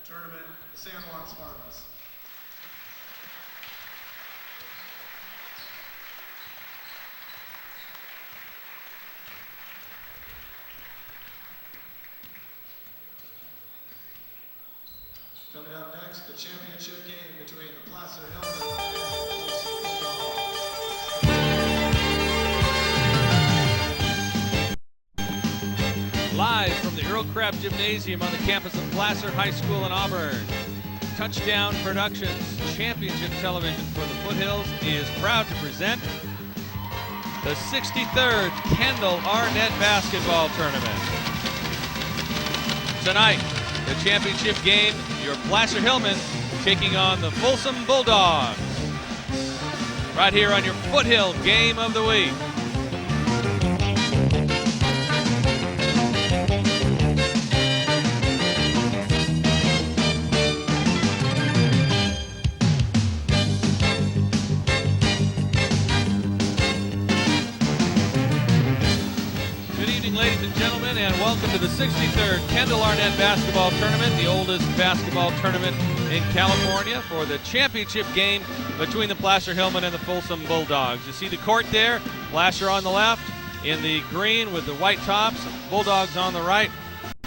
tournament, the San Juan Spartans. Coming up next, the championship game between the Placer Hillmen and Folsom Bulldogs. Live from the Earl Craft Gymnasium on the campus of Placer High School in Auburn, Touchdown Productions Championship Television for the Foothills is proud to present the 63rd Kendall Arnett Basketball Tournament. Tonight, the championship game, your Placer Hillmen taking on the Folsom Bulldogs. Right here on your Foothill Game of the Week. Ladies and gentlemen, and welcome to the 63rd Kendall Arnett Basketball Tournament, the oldest basketball tournament in California, for the championship game between the Placer Hillmen and the Folsom Bulldogs. You see the court there, Placer on the left, in the green with the white tops, Bulldogs on the right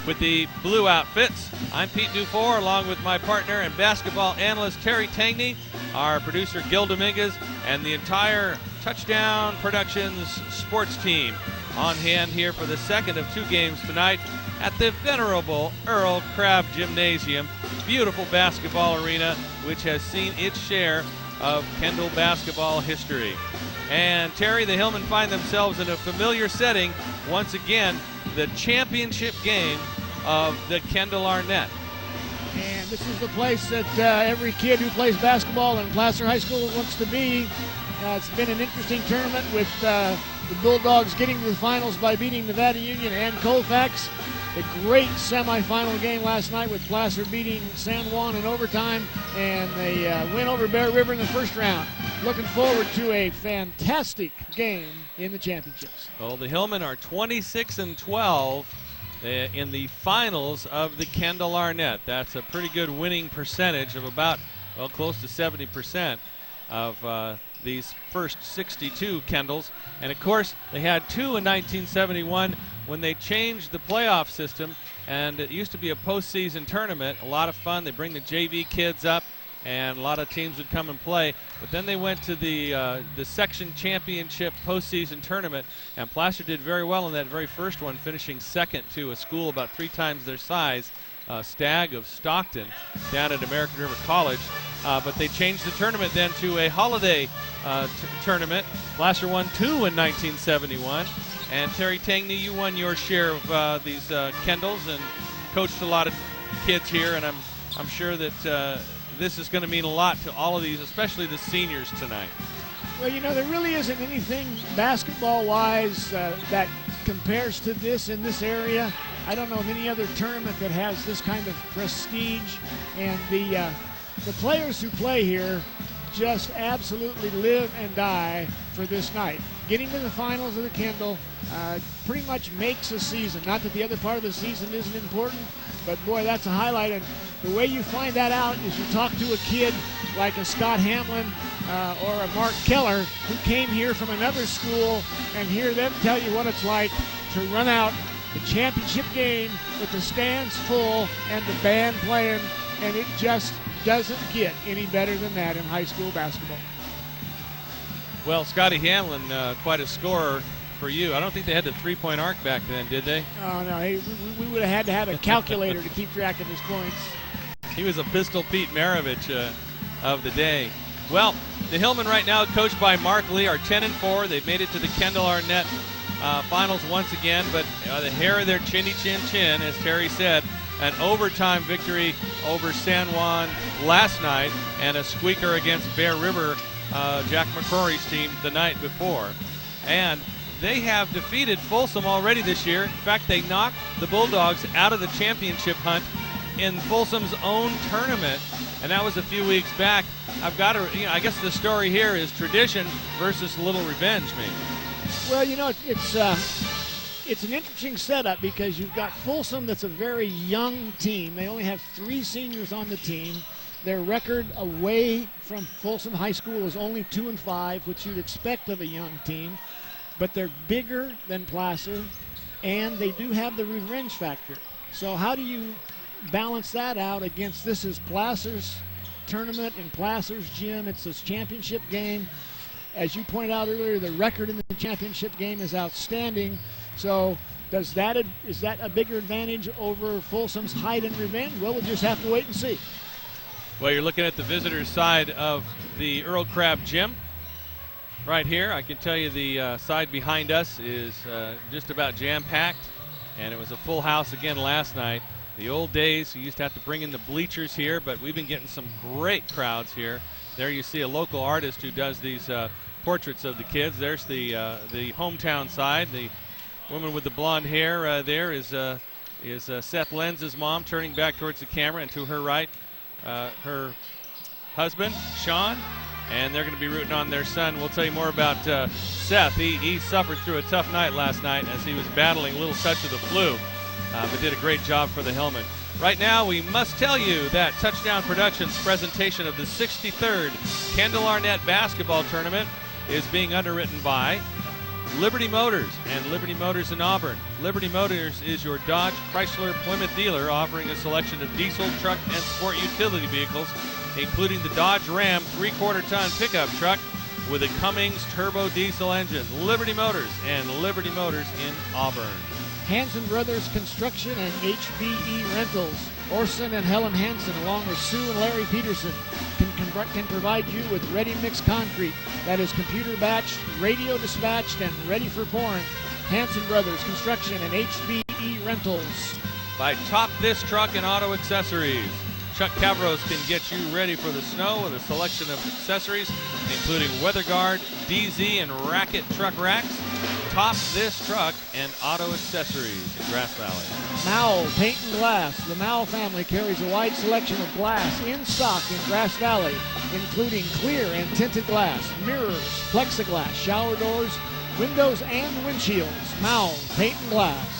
with the blue outfits. I'm Pete Dufour, along with my partner and basketball analyst Terry Tangney, our producer Gil Dominguez, and the entire Touchdown Productions sports team on hand here for the second of two games tonight at the venerable Earl Craft Gymnasium. Beautiful basketball arena, which has seen its share of Kendall basketball history. And Terry, the Hillmen find themselves in a familiar setting once again, the championship game of the Kendall Arnett. And this is the place that every kid who plays basketball in Placer High School wants to be. It's been an interesting tournament with the Bulldogs getting to the finals by beating Nevada Union and Colfax. A great semifinal game last night with Placer beating San Juan in overtime, and they win over Bear River in the first round. Looking forward to a fantastic game in the championships. Well, the Hillmen are 26-12 in the finals of the Kendall Arnett. That's a pretty good winning percentage of about, well, close to 70% of these first 62 Kendalls. And of course, they had two in 1971 when they changed the playoff system, and it used to be a postseason tournament. A lot of fun. They bring the JV kids up, and a lot of teams would come and play. But then they went to the section championship postseason tournament, and Placer did very well in that very first one, finishing second to a school about 3 times their size, Stagg of Stockton, down at American River College. But they changed the tournament then to a holiday tournament. Placer won 2 in 1971. And Terry Tangney, you won your share of these Kendalls and coached a lot of kids here. And I'm sure that this is going to mean a lot to all of these, especially the seniors tonight. Well, you know, there really isn't anything basketball-wise that compares to this in this area. I don't know of any other tournament that has this kind of prestige, and the players who play here just absolutely live and die for this night. Getting to the finals of the Kendall pretty much makes a season. Not that the other part of the season isn't important, but boy, that's a highlight. And the way you find that out is you talk to a kid like a Scott Hamlin or a Mark Keller who came here from another school, and hear them tell you what it's like to run out the championship game with the stands full and the band playing, and it just doesn't get any better than that in high school basketball. Well, Scotty Hamlin, quite a scorer for you. I don't think they had the three-point arc back then, did they? Oh, no. Hey, we would have had to have a calculator to keep track of his points. He was a Pistol Pete Maravich of the day. Well, the Hillmen right now, coached by Mark Lee, are 10-4. They've made it to the Kendall Arnett finals once again, but the hair of their chinny chin chin, as Terry said, an overtime victory over San Juan last night, and a squeaker against Bear River, Jack McCrory's team, the night before. And they have defeated Folsom already this year. In fact, they knocked the Bulldogs out of the championship hunt in Folsom's own tournament, and that was a few weeks back. I've got to, I guess the story here is tradition versus a little revenge, maybe. Well, it's it's an interesting setup because you've got Folsom that's a very young team. They only have 3 seniors on the team. Their record away from Folsom High School is only 2-5, which you'd expect of a young team. But they're bigger than Placer, and they do have the revenge factor. So how do you balance that out against this is Placer's tournament in Placer's gym? It's this championship game. As you pointed out earlier, the record in the championship game is outstanding. So is that a bigger advantage over Folsom's hide and revenge? Well, we'll just have to wait and see. Well, you're looking at the visitors' side of the Earl Crabb Gym. Right here, I can tell you the side behind us is just about jam-packed, and it was a full house again last night. The old days, you used to have to bring in the bleachers here, but we've been getting some great crowds here. There you see a local artist who does these portraits of the kids. There's the hometown side. The woman with the blonde hair there is Seth Lenz's mom, turning back towards the camera, and to her right, her husband, Sean, and they're going to be rooting on their son. We'll tell you more about Seth. He suffered through a tough night last night as he was battling a little touch of the flu, but did a great job for the Hillmen. Right now, we must tell you that Touchdown Productions' presentation of the 63rd Kendall Arnett basketball tournament is being underwritten by Liberty Motors and Liberty Motors in Auburn. Liberty Motors is your Dodge, Chrysler, Plymouth dealer, offering a selection of diesel, truck, and sport utility vehicles, including the Dodge Ram 3/4-ton pickup truck with a Cummins turbo diesel engine. Liberty Motors and Liberty Motors in Auburn. Hanson Brothers Construction and HBE Rentals. Orson and Helen Hanson, along with Sue and Larry Peterson, can provide you with ready-mix concrete that is computer-batched, radio-dispatched, and ready for pouring. Hanson Brothers Construction and HBE Rentals. By Top This Truck and Auto Accessories. Chuck Cavros can get you ready for the snow with a selection of accessories, including WeatherGuard, DZ, and Racket truck racks. Top This Truck and Auto Accessories in Grass Valley. Mowell Paint and Glass. The Mowell family carries a wide selection of glass in stock in Grass Valley, including clear and tinted glass, mirrors, plexiglass, shower doors, windows, and windshields. Mowell Paint and Glass.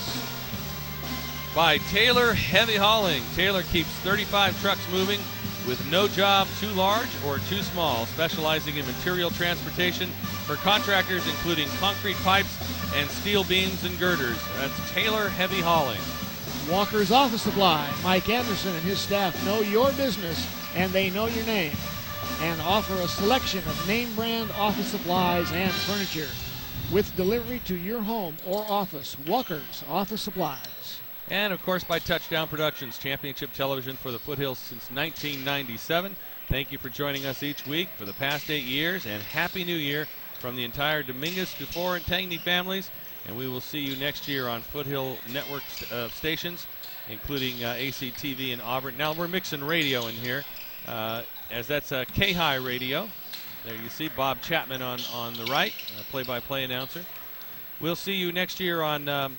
By Taylor Heavy Hauling. Taylor keeps 35 trucks moving with no job too large or too small, specializing in material transportation for contractors including concrete pipes and steel beams and girders. That's Taylor Heavy Hauling. Walker's Office Supply. Mike Anderson and his staff know your business and they know your name and offer a selection of name brand office supplies and furniture with delivery to your home or office. Walker's Office Supplies. And, of course, by Touchdown Productions, championship television for the Foothills since 1997. Thank you for joining us each week for the past 8 years, and Happy New Year from the entire Dominguez, Dufour, and Tangney families. And we will see you next year on Foothill Network stations, including ACTV in Auburn. Now, we're mixing radio in here, as that's K-High Radio. There you see Bob Chapman on the right, play-by-play announcer. We'll see you next year on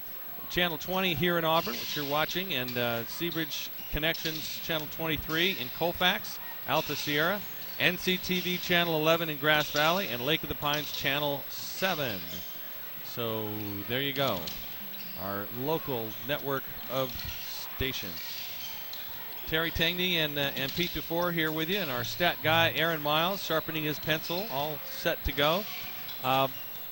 Channel 20 here in Auburn, which you're watching, and Seabridge Connections Channel 23 in Colfax, Alta Sierra, NCTV Channel 11 in Grass Valley, and Lake of the Pines Channel 7. So there you go, our local network of stations. Terry Tangney and Pete Dufour here with you, and our stat guy Aaron Miles sharpening his pencil, all set to go.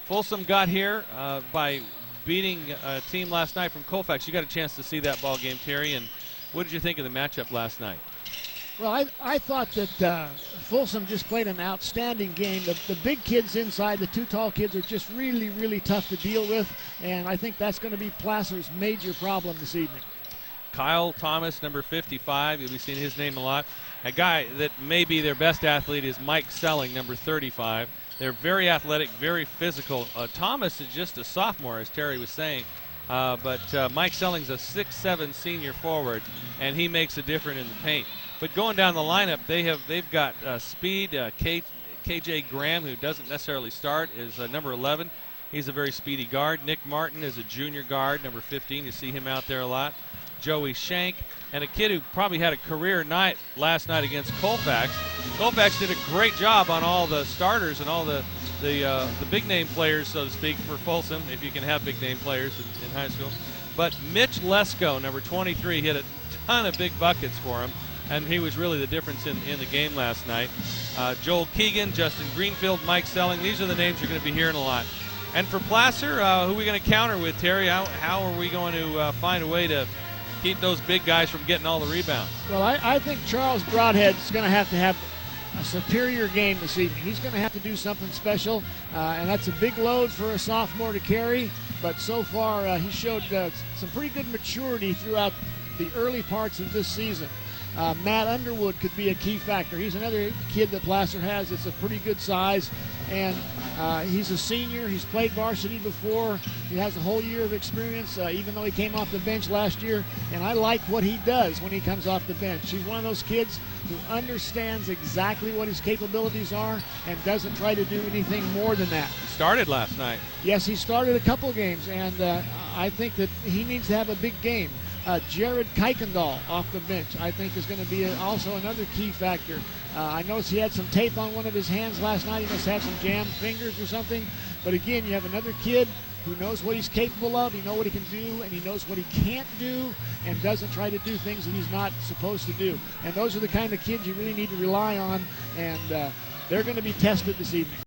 Folsom got here by beating a team last night from Colfax. You got a chance to see that ball game, Terry, and what did you think of the matchup last night? Well, I thought that Folsom just played an outstanding game. The big kids inside, the two tall kids, are just really, really tough to deal with, and I think that's going to be Placer's major problem this evening. Kyle Thomas, number 55. You'll be seeing his name a lot. A guy that may be their best athlete is Mike Selling, number 35. They're very athletic, very physical. Thomas is just a sophomore, as Terry was saying, but Mike Selling's a 6'7" senior forward, and he makes a difference in the paint. But going down the lineup, they've got speed. KJ Graham, who doesn't necessarily start, is number 11. He's a very speedy guard. Nick Martin is a junior guard, number 15. You see him out there a lot. Joey Shank, and a kid who probably had a career night last night against Colfax. Colfax did a great job on all the starters and all the the big name players, so to speak, for Folsom, if you can have big name players in high school. But Mitch Lesko, number 23, hit a ton of big buckets for him, and he was really the difference in the game last night. Joel Keegan, Justin Greenfield, Mike Selling, these are the names you're going to be hearing a lot. And for Placer, who are we going to counter with, Terry? How are we going to find a way to keep those big guys from getting all the rebounds? Well, I think Charles Broadhead's going to have a superior game this evening. He's going to have to do something special, and that's a big load for a sophomore to carry. But so far, he showed some pretty good maturity throughout the early parts of this season. Matt Underwood could be a key factor. He's another kid that Placer has. It's a pretty good size, and he's a senior. He's played varsity before. He has a whole year of experience, even though he came off the bench last year, and I like what he does when he comes off the bench. He's one of those kids who understands exactly what his capabilities are and doesn't try to do anything more than that. He started last night. Yes, he started a couple games, and I think that he needs to have a big game. Jared Kuykendall off the bench, I think, is going to be also another key factor. I noticed he had some tape on one of his hands last night. He must have some jammed fingers or something. But again, you have another kid who knows what he's capable of, he knows what he can do, and he knows what he can't do, and doesn't try to do things that he's not supposed to do. And those are the kind of kids you really need to rely on, and they're going to be tested this evening.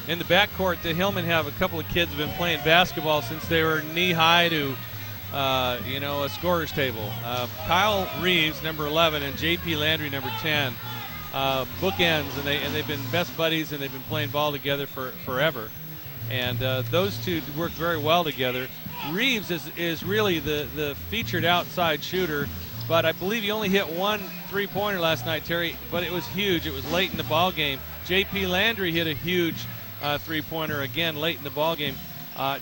In the backcourt, the Hillmen have a couple of kids who have been playing basketball since they were knee-high to a scorer's table. Kyle Reeves, number 11, and J.P. Landry, number 10, bookends, and they've been best buddies, and they've been playing ball together forever. And those two work very well together. Reeves is really the featured outside shooter, but I believe he only hit one three-pointer last night, Terry, but it was huge. It was late in the ball game. J.P. Landry hit a huge three-pointer again late in the ball game.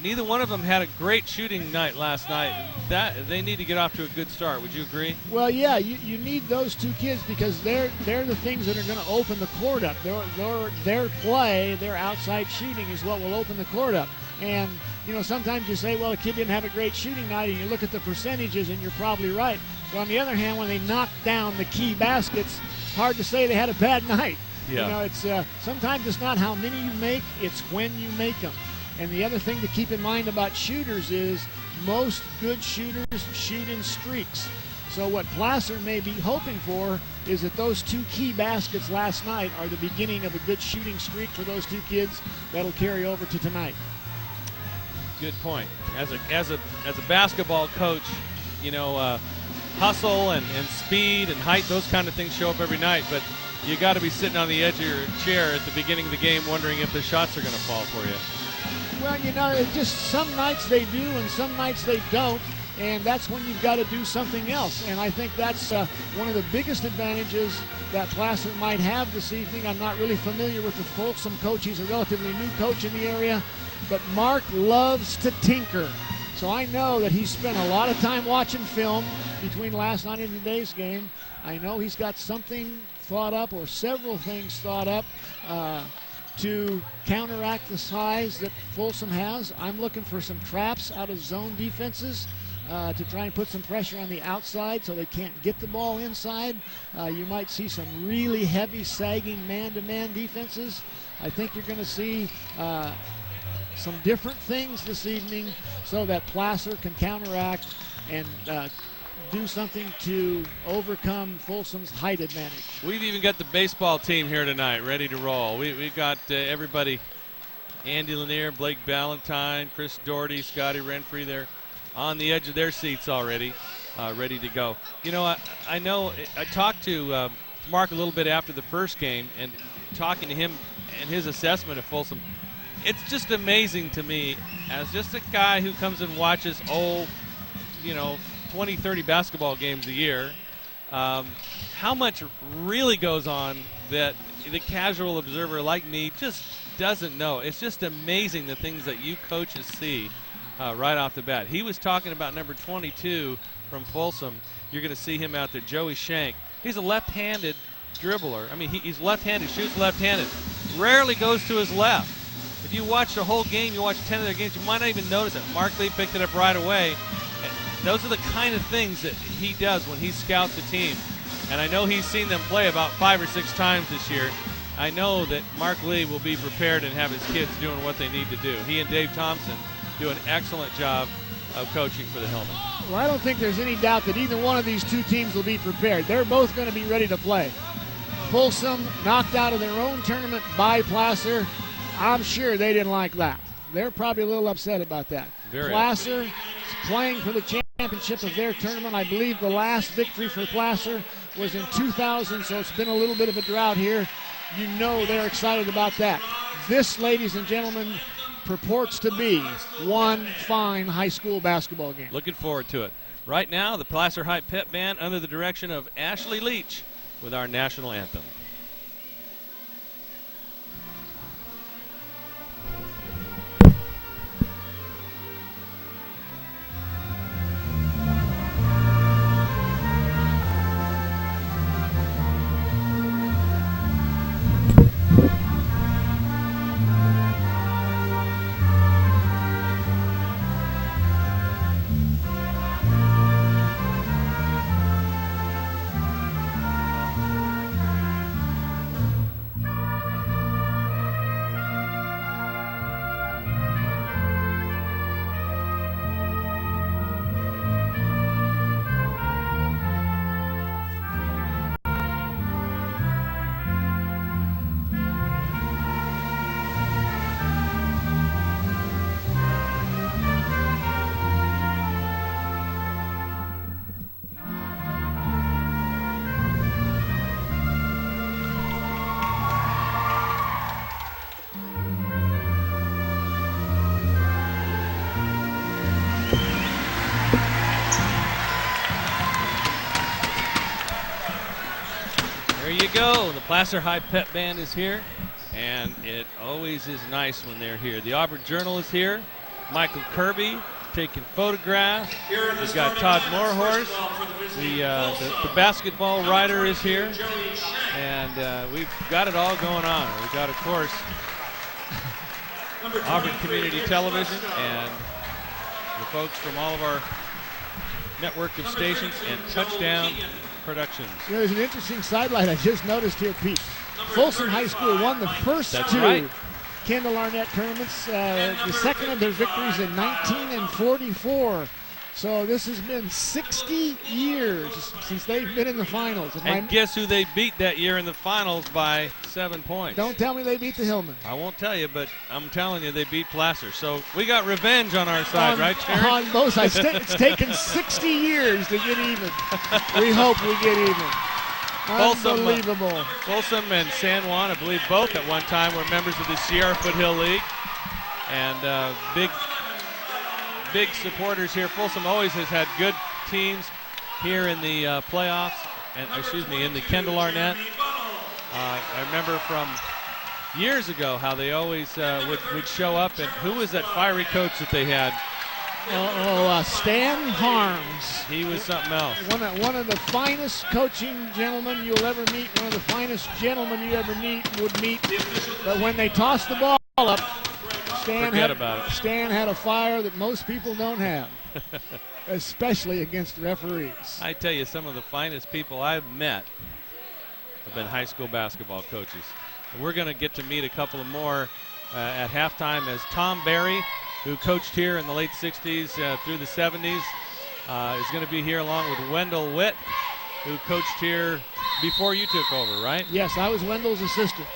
Neither one of them had a great shooting night last night. That they need to get off to a good start. Would you agree? Well, yeah, you need those two kids because they're the things that are going to open the court up. Their play, their outside shooting is what will open the court up. And sometimes you say, well, a kid didn't have a great shooting night, and you look at the percentages, and you're probably right. But on the other hand, when they knock down the key baskets, hard to say they had a bad night. Yeah. It's sometimes it's not how many you make, it's when you make them. And the other thing to keep in mind about shooters is most good shooters shoot in streaks. So what Placer may be hoping for is that those two key baskets last night are the beginning of a good shooting streak for those two kids that'll carry over to tonight. Good point. As a basketball coach, hustle and speed and height, those kind of things show up every night, but you got to be sitting on the edge of your chair at the beginning of the game wondering if the shots are going to fall for you. Well, it's just some nights they do and some nights they don't, and that's when you've got to do something else. And I think that's one of the biggest advantages that Placer might have this evening. I'm not really familiar with the Folsom coach. He's a relatively new coach in the area, but Mark loves to tinker. So I know that he spent a lot of time watching film between last night and today's game. I know he's got something thought up, or several things thought up, to counteract the size that Folsom has. I'm looking for some traps out of zone defenses to try and put some pressure on the outside so they can't get the ball inside. You might see some really heavy sagging man-to-man defenses. I think you're going to see some different things this evening so that Placer can counteract and do something to overcome Folsom's height advantage. We've even got the baseball team here tonight ready to roll. We've got everybody, Andy Lanier, Blake Ballantyne, Chris Doherty, Scotty Renfrey, they're on the edge of their seats already, ready to go. I know I talked to Mark a little bit after the first game, and talking to him and his assessment of Folsom, it's just amazing to me as just a guy who comes and watches 20, 30 basketball games a year, how much really goes on that the casual observer like me just doesn't know. It's just amazing the things that you coaches see right off the bat. He was talking about number 22 from Folsom. You're going to see him out there, Joey Shank. He's a left-handed dribbler. I mean, he's left-handed, shoots left-handed, rarely goes to his left. If you watch the whole game, you watch 10 of their games, you might not even notice it. Mark Lee picked it up right away. Those are the kind of things that he does when he scouts a team. And I know he's seen them play about 5 or 6 times this year. I know that Mark Lee will be prepared and have his kids doing what they need to do. He and Dave Thompson do an excellent job of coaching for the Hillmen. Well, I don't think there's any doubt that either one of these two teams will be prepared. They're both going to be ready to play. Folsom knocked out of their own tournament by Placer. I'm sure they didn't like that. They're probably a little upset about that. Placer is playing for the championship of their tournament. I believe the last victory for Placer was in 2000, so it's been a little bit of a drought here. You know they're excited about that. This, ladies and gentlemen, purports to be one fine high school basketball game. Looking forward to it. Right now, the Placer High Pep Band under the direction of Ashley Leach with our national anthem. There you go. The Placer High Pep Band is here, and it always is nice when they're here. The Auburn Journal is here. Michael Kirby taking photographs. We've got Todd Moorhorse. The basketball writer is here, and we've got it all going on. We've got, of course, Auburn Community Television and the folks from all of our network of stations and Touchdown Productions. You know, there's an interesting sidelight I just noticed here, Pete. Folsom High School won the first two Kendall Arnett tournaments, the second of their victories in 1944. So this has been 60 years since they've been in the finals. And guess who they beat that year in the finals by 7 points? Don't tell me they beat the Hillmen. I won't tell you, but I'm telling you they beat Placer. So we got revenge on our side, right, Terry? On both sides. It's taken 60 years to get even. We hope we get even. Unbelievable. Folsom and San Juan, I believe both at one time were members of the Sierra Foothill League. And big supporters here. Folsom always has had good teams here in the playoffs, and in the Kendall Arnett. I remember from years ago how they always would show up, and who was that fiery coach that they had? Stan Harms. He was something else. One of the finest coaching gentlemen you'll ever meet, one of the finest gentlemen you ever would meet. But when they tossed the ball up, Stan had a fire that most people don't have, especially against referees. I tell you, some of the finest people I've met have been high school basketball coaches. And we're going to get to meet a couple of more at halftime as Tom Barry, who coached here in the late 60s through the 70s, is going to be here along with Wendell Witt, who coached here before you took over, right? Yes, I was Wendell's assistant.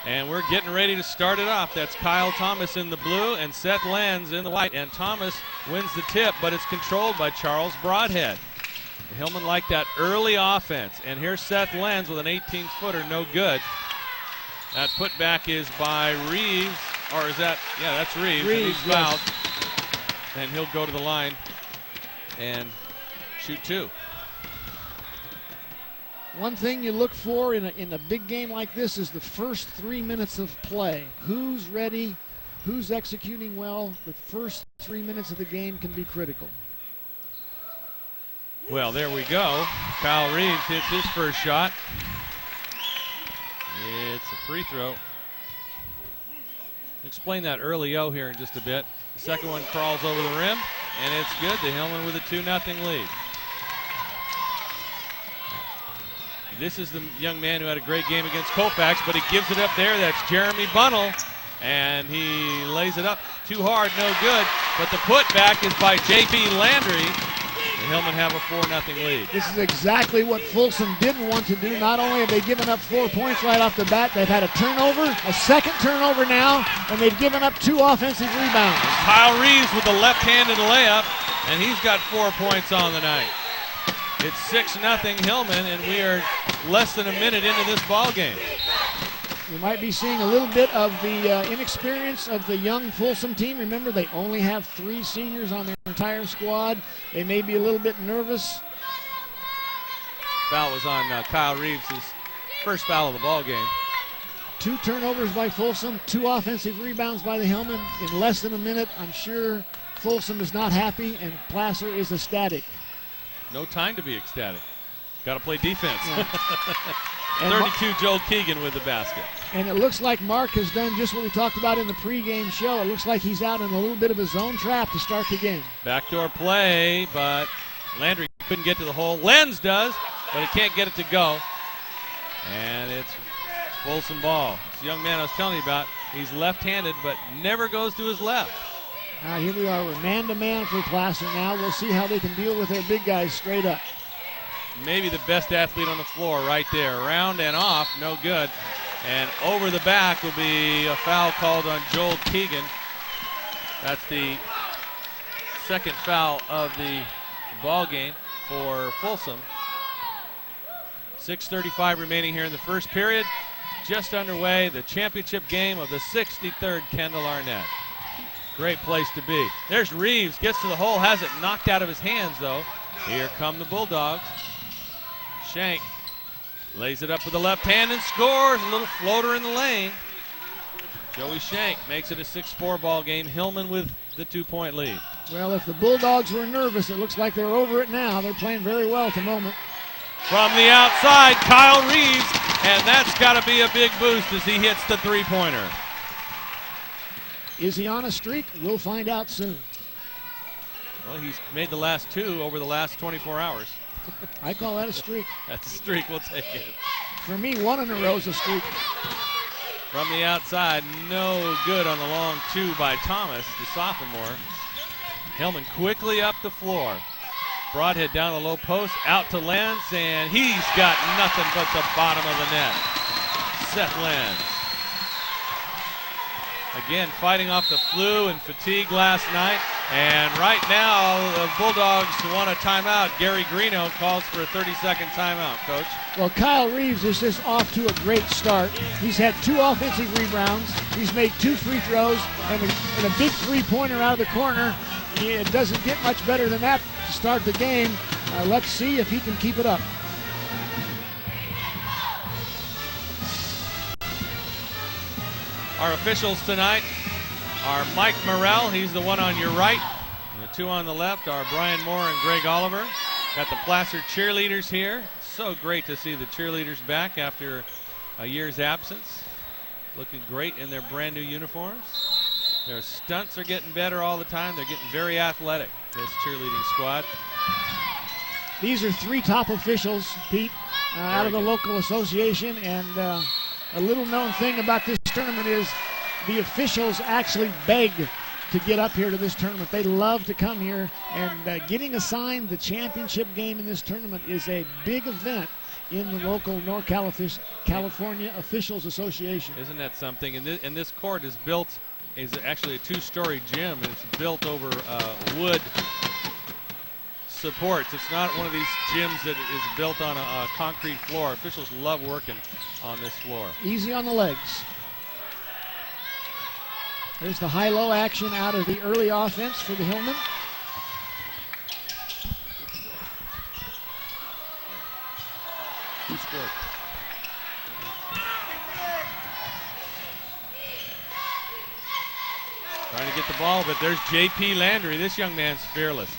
And we're getting ready to start it off. That's Kyle Thomas in the blue and Seth Lenz in the white. And Thomas wins the tip, but it's controlled by Charles Broadhead. The Hillmen like that early offense. And here's Seth Lenz with an 18-footer, no good. That putback is by Reeves. Or is that, yeah, that's Reeves. And he's fouled. And he'll go to the line and shoot two. One thing you look for in a big game like this is the first 3 minutes of play. Who's ready? Who's executing well? The first 3 minutes of the game can be critical. Well, there we go. Kyle Reeves hits his first shot. It's a free throw. Explain that early O here in just a bit. The second one crawls over the rim, and it's good. The Hillmen with a 2-0 lead. This is the young man who had a great game against Colfax, but he gives it up there. That's Jeremy Bunnell, and he lays it up too hard, no good. But the putback is by J.P. Landry. The Hillmen have a 4-0 lead. This is exactly what Folsom didn't want to do. Not only have they given up 4 points right off the bat, they've had a turnover, a second turnover now, and they've given up 2 offensive rebounds. Kyle Reeves with the left-handed layup, and he's got 4 points on the night. It's 6-0 Hillmen, and we are less than a minute into this ball game. You might be seeing a little bit of the inexperience of the young Folsom team. Remember, they only have 3 seniors on their entire squad. They may be a little bit nervous. Foul was on Kyle Reeves, his first foul of the ball game. 2 turnovers by Folsom, 2 offensive rebounds by the Hillmen in less than a minute. I'm sure Folsom is not happy, and Placer is ecstatic. No time to be ecstatic. Got to play defense. Yeah. 32, Joel Keegan with the basket. And it looks like Mark has done just what we talked about in the pregame show. It looks like he's out in a little bit of a zone trap to start the game. Backdoor play, but Landry couldn't get to the hole. Lenz does, but he can't get it to go. And it's Folsom ball. This young man I was telling you about, he's left-handed, but never goes to his left. Here we are. We're man-to-man for Placer now. We'll see how they can deal with their big guys straight up. Maybe the best athlete on the floor right there. Around and off, no good. And over the back will be a foul called on Joel Keegan. That's the second foul of the ball game for Folsom. 6:35 remaining here in the first period. Just underway, the championship game of the 63rd Kendall Arnett. Great place to be. There's Reeves, gets to the hole, has it knocked out of his hands though. Here come the Bulldogs. Shank lays it up with the left hand and scores. A little floater in the lane. Joey Shank makes it a 6-4 ball game. Hillmen with the 2-point lead. Well, if the Bulldogs were nervous, it looks like they're over it now. They're playing very well at the moment. From the outside, Kyle Reeves, and that's got to be a big boost as he hits the 3-pointer. Is he on a streak? We'll find out soon. Well, he's made the last 2 over the last 24 hours. I call that a streak. That's a streak. We'll take it. For me, 1 in a row is a streak. From the outside, no good on the long 2 by Thomas, the sophomore. Hillmen quickly up the floor. Broadhead down the low post, out to Lenz, and he's got nothing but the bottom of the net. Seth Lenz. Again, fighting off the flu and fatigue last night. And right now, the Bulldogs want a timeout. Gary Greeno calls for a 30-second timeout, Coach. Well, Kyle Reeves is just off to a great start. He's had 2 offensive rebounds. He's made 2 free throws and a big 3-pointer out of the corner. It doesn't get much better than that to start the game. Let's see if he can keep it up. Our officials tonight are Mike Morrell, he's the one on your right. And the 2 on the left are Brian Moore and Greg Oliver. Got the Placer cheerleaders here. So great to see the cheerleaders back after a year's absence. Looking great in their brand new uniforms. Their stunts are getting better all the time. They're getting very athletic, this cheerleading squad. These are 3 top officials, Pete, out of the local association, and a little known thing about this tournament is the officials actually beg to get up here to this tournament. They love to come here, and getting assigned the championship game in this tournament is a big event in the local California Officials Association. Isn't that something? And this court is actually a 2-story gym, and it's built over wood supports. It's not one of these gyms that is built on a concrete floor. Officials love working on this floor. Easy on the legs. There's the high-low action out of the early offense for the Hillmen. Who scored? Trying to get the ball, but there's J.P. Landry. This young man's fearless.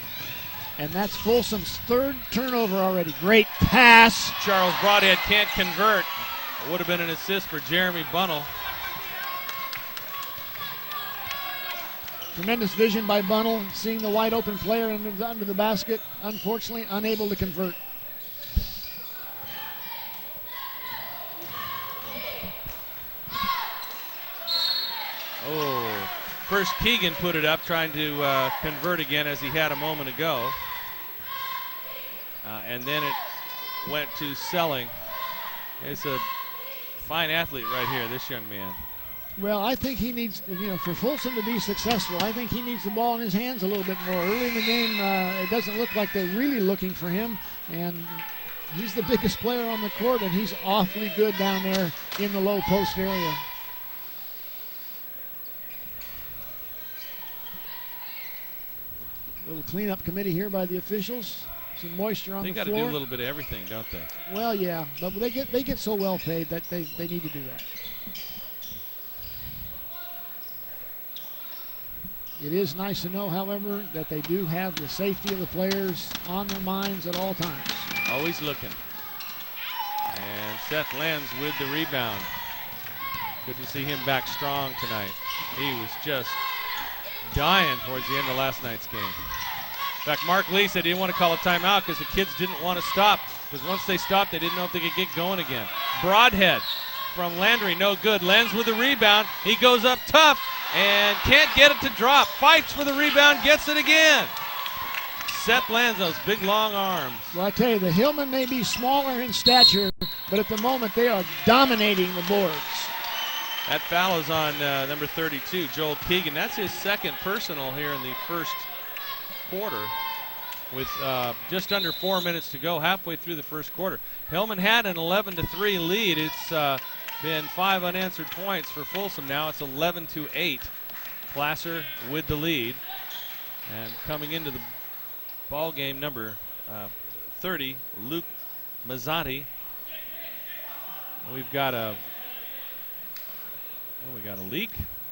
And that's Folsom's 3rd turnover already. Great pass. Charles Broadhead can't convert. It would have been an assist for Jeremy Bunnell. Tremendous vision by Bunnell, seeing the wide open player under the basket. Unfortunately, unable to convert. First, Keegan put it up, trying to convert again as he had a moment ago. And then it went to Selling. It's a fine athlete right here, this young man. Well, I think he needs, for Folsom to be successful, I think he needs the ball in his hands a little bit more. Early in the game, it doesn't look like they're really looking for him, and he's the biggest player on the court, and he's awfully good down there in the low post area. Little cleanup committee here by the officials. Some moisture on the floor. They got to do a little bit of everything, don't they? Well, yeah, but they get so well paid that they need to do that. It is nice to know, however, that they do have the safety of the players on their minds at all times. Always looking. And Seth lands with the rebound. Good to see him back strong tonight. He was just dying towards the end of last night's game. In fact, Mark Lee said he didn't want to call a timeout because the kids didn't want to stop. Because once they stopped, they didn't know if they could get going again. Broadhead from Landry, no good. Lenz with the rebound. He goes up tough and can't get it to drop. Fights for the rebound, gets it again. Seth Lenz, those big long arms. Well, I tell you, the Hillmen may be smaller in stature, but at the moment they are dominating the boards. That foul is on number 32, Joel Keegan. That's his second personal here in the first quarter, with just under 4 minutes to go, halfway through the first quarter. Hillman had an 11-3 lead. It's been 5 unanswered points for Folsom now. It's 11-8. Placer with the lead. And coming into the ball game, number 30, Luke Mazzotti. We've got a leak.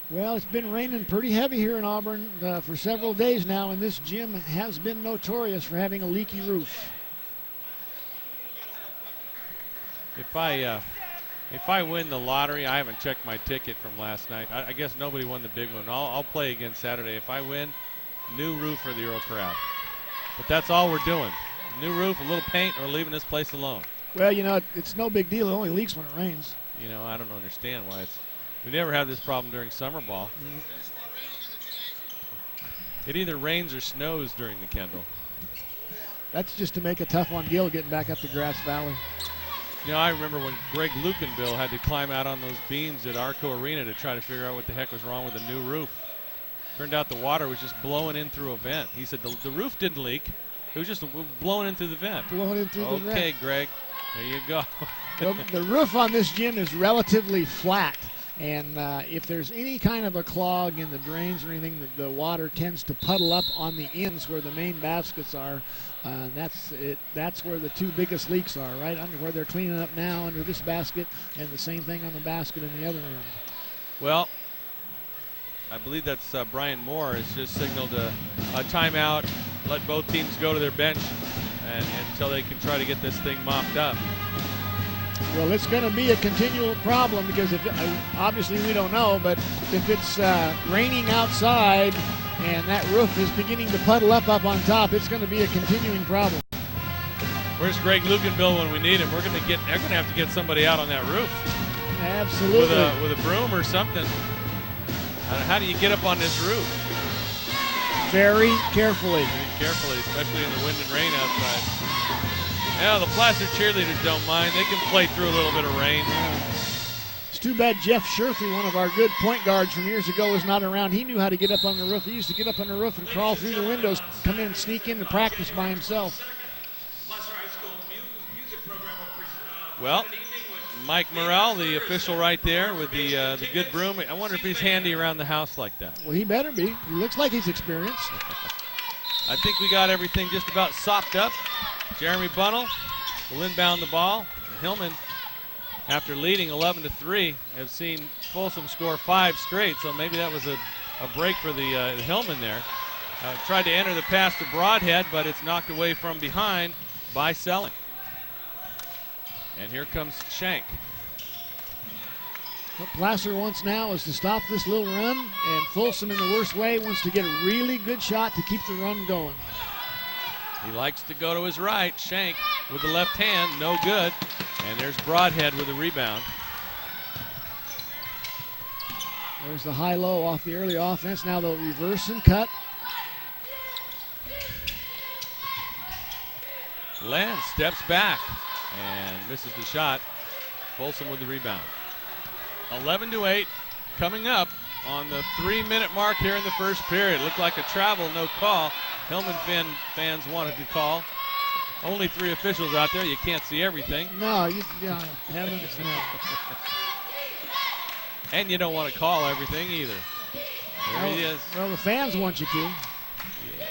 Well, it's been raining pretty heavy here in Auburn for several days now, and this gym has been notorious for having a leaky roof. If I win the lottery, I haven't checked my ticket from last night. I guess nobody won the big one. I'll play again Saturday. If I win, new roof for the Earl Crowd. But that's all we're doing. New roof, a little paint, or leaving this place alone. Well, it's no big deal. It only leaks when it rains. I don't understand why it's. We never have this problem during summer ball. It either rains or snows during the Kendall. That's just to make it tough on Gill getting back up to Grass Valley. I remember when Greg Lukenbill had to climb out on those beams at Arco Arena to try to figure out what the heck was wrong with the new roof. Turned out the water was just blowing in through a vent. He said the roof didn't leak. It was just blowing in through the vent. Blowing in through the vent. Okay, Greg. There you go. The roof on this gym is relatively flat. And if there's any kind of a clog in the drains or anything, the water tends to puddle up on the ends where the main baskets are. That's where the two biggest leaks are, right under where they're cleaning up now, under this basket, and the same thing on the basket in the other end. Well, I believe that's Brian Moore has just signaled a timeout, let both teams go to their bench and until they can try to get this thing mopped up. Well, it's going to be a continual problem because obviously we don't know, but if it's raining outside and that roof is beginning to puddle up on top, it's going to be a continuing problem. Where's Greg Lukenbill when we need him? They're going to have to get somebody out on that roof. Absolutely. With a broom or something. How do you get up on this roof? Very carefully. Very carefully, especially in the wind and rain outside. Yeah, the Placer cheerleaders don't mind. They can play through a little bit of rain. It's too bad Jeff Sherfy, one of our good point guards from years ago, is not around. He knew how to get up on the roof. He used to get up on the roof and crawl through the windows, come in and sneak in to practice by himself. Well, Mike Morrell, the official right there with the good broom. I wonder if he's handy around the house like that. Well, he better be. He looks like he's experienced. I think we got everything just about sopped up. Jeremy Bunnell will inbound the ball. Hillman, after leading 11-3, have seen Folsom score 5 straight, so maybe that was a break for the Hillmen there. Tried to enter the pass to Broadhead, but it's knocked away from behind by Selling. And here comes Shank. What Placer wants now is to stop this little run, and Folsom in the worst way wants to get a really good shot to keep the run going. He likes to go to his right. Shank with the left hand, no good. And there's Broadhead with a rebound. There's the high-low off the early offense. Now they'll reverse and cut. Land steps back and misses the shot. Folsom with the rebound. 11-8 coming up on the 3-minute mark here in the first period. Looked like a travel, no call. Hillmen fans wanted to call. Only 3 officials out there. You can't see everything. No, heavens no. And you don't want to call everything either. There he is. Well, the fans want you to. Yeah,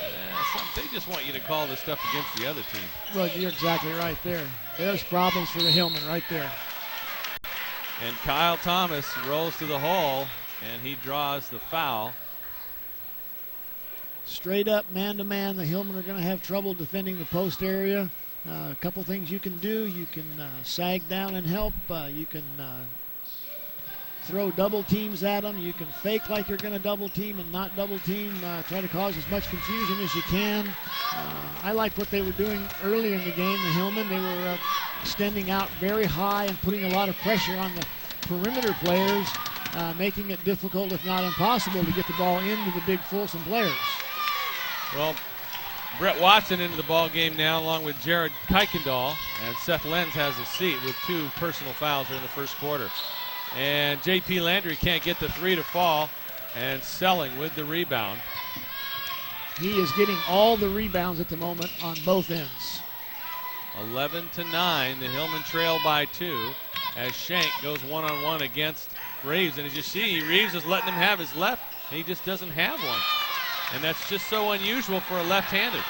they just want you to call this stuff against the other team. Well, you're exactly right there. There's problems for the Hillmen right there. And Kyle Thomas rolls to the hole, and he draws the foul. Straight up, man-to-man, the Hillmen are going to have trouble defending the post area. A couple things you can do. You can sag down and help. You can throw double teams at them. You can fake like you're going to double team and not double team. Try to cause as much confusion as you can. I like what they were doing early in the game, the Hillmen. They were extending out very high and putting a lot of pressure on the perimeter players, making it difficult, if not impossible, to get the ball into the big Folsom players. Well, Brett Watson into the ball game now, along with Jared Kuykendall, and Seth Lenz has a seat with 2 personal fouls in the first quarter. And J.P. Landry can't get the 3 to fall, and Selling with the rebound. He is getting all the rebounds at the moment on both ends. 11-9, the Hillmen trail by 2 as Shank goes one-on-one against Reeves. And as you see, Reeves is letting him have his left, and he just doesn't have one. And that's just so unusual for a left-handed.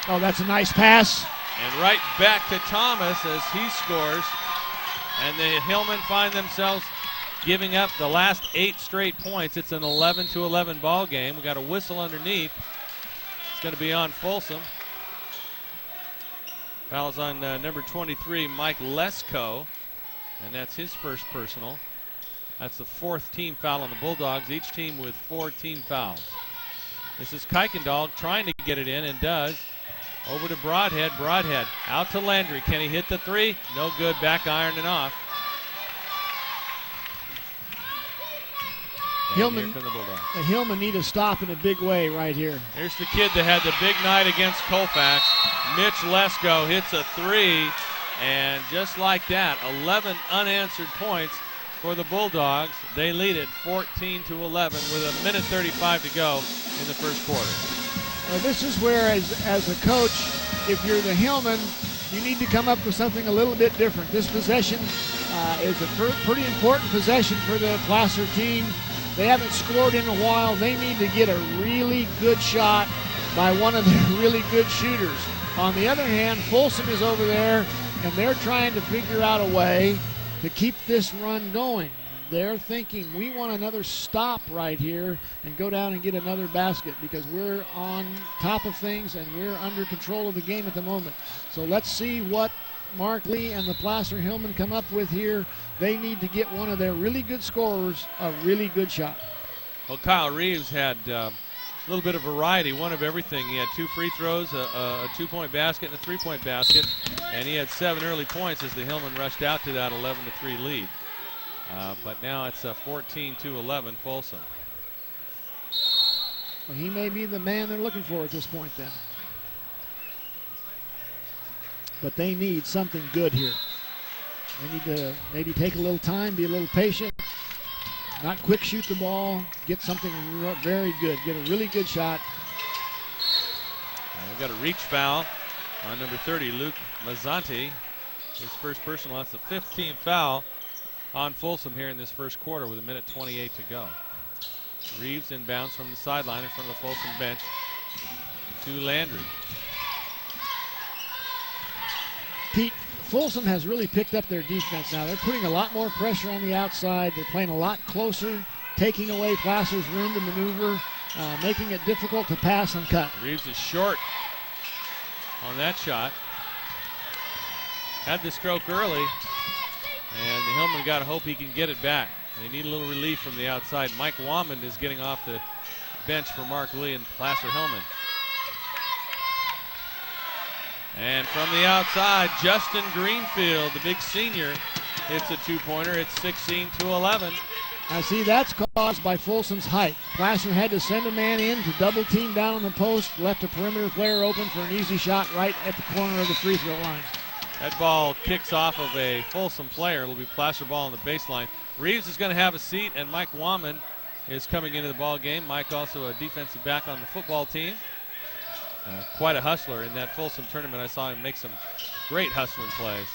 Oh, that's a nice pass. And right back to Thomas as he scores. And the Hillmen find themselves giving up the last 8 straight points. It's an 11-11 ball game. We got a whistle underneath. It's going to be on Folsom. Foul's on number 23, Mike Lesko, and that's his first personal. That's the 4th team foul on the Bulldogs, each team with 4 team fouls. This is Kuykendall trying to get it in, and does. Over to Broadhead. Broadhead out to Landry. Can he hit the 3? No good. Back iron and off. And here come the Bulldogs. The Hillmen need a stop in a big way right here. Here's the kid that had the big night against Colfax. Mitch Lesko hits a 3, and just like that, 11 unanswered points for the Bulldogs. They lead it 14-11 with 1:35 to go in the first quarter. This is where, as a coach, if you're the Hillmen, you need to come up with something a little bit different. This possession is a pretty important possession for the Placer team. They haven't scored in a while. They need to get a really good shot by one of their really good shooters. On the other hand, Folsom is over there, and they're trying to figure out a way to keep this run going. They're thinking, we want another stop right here and go down and get another basket because we're on top of things and we're under control of the game at the moment. So let's see what Mark Lee and the Placer Hillmen come up with here. They need to get one of their really good scorers a really good shot. Well, Kyle Reeves had a little bit of variety, one of everything. He had 2 free throws, a 2-point basket, and a 3-point basket, and he had 7 early points as the Hillmen rushed out to that 11-3 lead. But now it's 14-11 Folsom. Well, he may be the man they're looking for at this point then. But they need something good here. They need to maybe take a little time, be a little patient, not quick shoot the ball, get something very good, get a really good shot. We've got a reach foul on number 30, Luke Mazzanti. His first personal. That's the 15th foul on Folsom here in this first quarter with 1:28 to go. Reeves inbounds from the sideline in front of the Folsom bench to Landry. Pete, Folsom has really picked up their defense now. They're putting a lot more pressure on the outside. They're playing a lot closer, taking away Placer's room to maneuver, making it difficult to pass and cut. Reeves is short on that shot. Had the stroke early, and the Hillmen got to hope he can get it back. They need a little relief from the outside. Mike Wamond is getting off the bench for Mark Lee and Placer Hillmen. And from the outside, Justin Greenfield, the big senior, hits a 2-pointer. It's 16-11. Now see, that's caused by Folsom's height. Placer had to send a man in to double team down on the post, left a perimeter player open for an easy shot right at the corner of the free throw line. That ball kicks off of a Folsom player. It'll be Placer ball on the baseline. Reeves is going to have a seat, and Mike Wamman is coming into the ball game. Mike also a defensive back on the football team. Quite a hustler in that Folsom tournament. I saw him make some great hustling plays.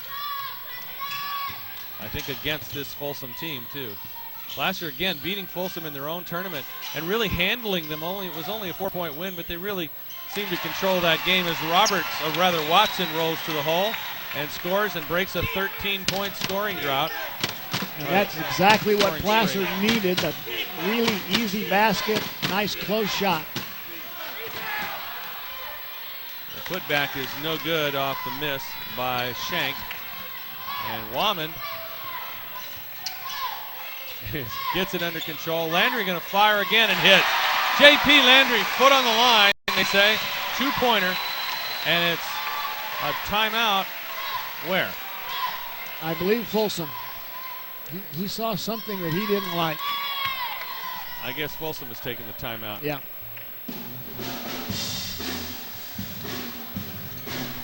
I think against this Folsom team too. Placer again beating Folsom in their own tournament and really handling them. It was only a 4-point win, but they really seemed to control that game as Watson rolls to the hole and scores and breaks a 13-point scoring drought. And that's exactly what Placer needed, a really easy basket, nice close shot. The putback is no good off the miss by Shank. And Wamman gets it under control. Landry going to fire again and hit. J.P. Landry, foot on the line, they say. Two-pointer, and it's a timeout. Where? I believe Folsom. He saw something that he didn't like. I guess Folsom is taking the timeout. Yeah.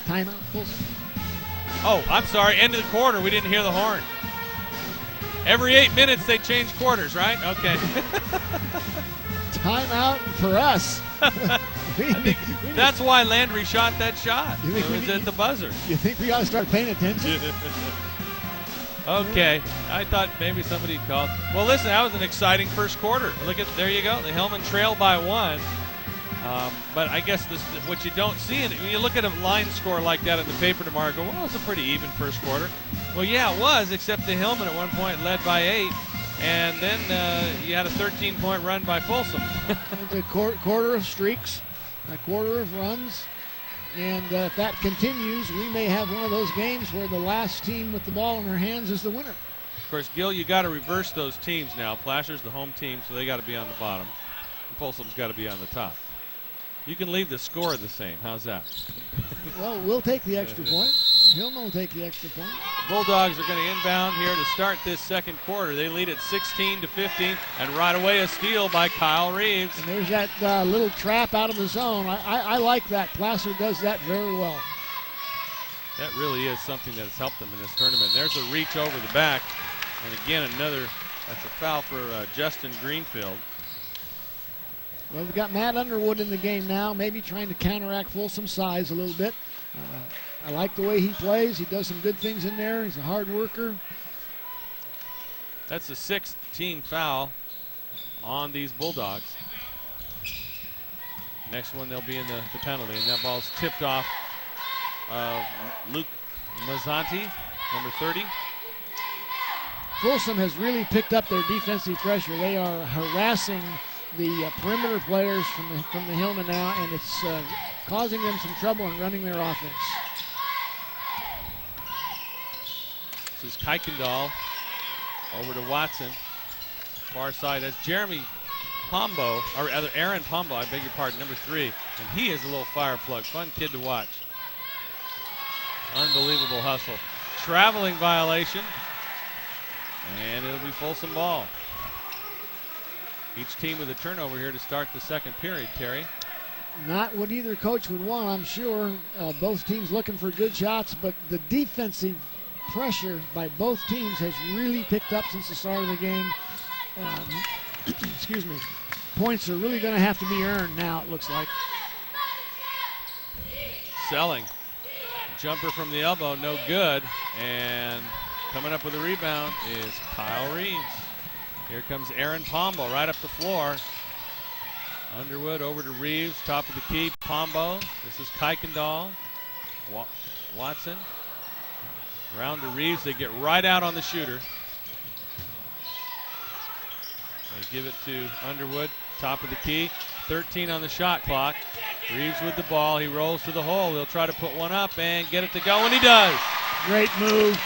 Timeout, Folsom. Oh, I'm sorry. End of the quarter. We didn't hear the horn. Every 8 minutes they change quarters, right? Okay. Timeout for us. That's why Landry shot that shot. It was at the buzzer. You think we ought to start paying attention? Okay. I thought maybe somebody called. Well, listen, that was an exciting first quarter. There you go. The Hillmen trail by 1. But I guess what you don't see, and when you look at a line score like that in the paper tomorrow, you go, well, it's a pretty even first quarter. Well, yeah, it was, except the Hillmen at one point led by 8, and then you had a 13-point run by Folsom. It's a quarter of streaks, a quarter of runs, and if that continues, we may have one of those games where the last team with the ball in their hands is the winner. Of course, Gil, you got to reverse those teams now. Placer's the home team, so they got to be on the bottom, and Folsom's got to be on the top. You can leave the score the same. How's that? Well, we'll take the extra point. Hillman will take the extra point. Bulldogs are going to inbound here to start this second quarter. They lead at 16-15, and right away a steal by Kyle Reeves. And there's that little trap out of the zone. I like that. Placer does that very well. That really is something that has helped them in this tournament. There's a reach over the back, and again that's a foul for Justin Greenfield. Well, we've got Matt Underwood in the game now, maybe trying to counteract Folsom's size a little bit. I like the way he plays. He does some good things in there. He's a hard worker. That's the 6th team foul on these Bulldogs. Next one, they'll be in the penalty, and that ball's tipped off of Luke Mazzanti, number 30. Folsom has really picked up their defensive pressure. They are harassing the perimeter players from the Hillmen now, and it's causing them some trouble in running their offense. This is Kuykendall over to Watson. Far side, that's Jeremy Pombo, or rather Aaron Pombo, I beg your pardon, number 3. And he is a little fire plug. Fun kid to watch. Unbelievable hustle. Traveling violation. And it'll be Folsom ball. Each team with a turnover here to start the second period, Terry. Not what either coach would want, I'm sure. Both teams looking for good shots, but the defensive pressure by both teams has really picked up since the start of the game. Excuse me. Points are really going to have to be earned now, it looks like. Selling. Jumper from the elbow, no good. And coming up with a rebound is Kyle Reeves. Here comes Aaron Pombo right up the floor. Underwood over to Reeves, top of the key. Pombo. This is Kuykendall. Watson. Round to Reeves. They get right out on the shooter. They give it to Underwood, top of the key. 13 on the shot clock. Reeves with the ball. He rolls to the hole. He'll try to put one up and get it to go, and he does. Great move.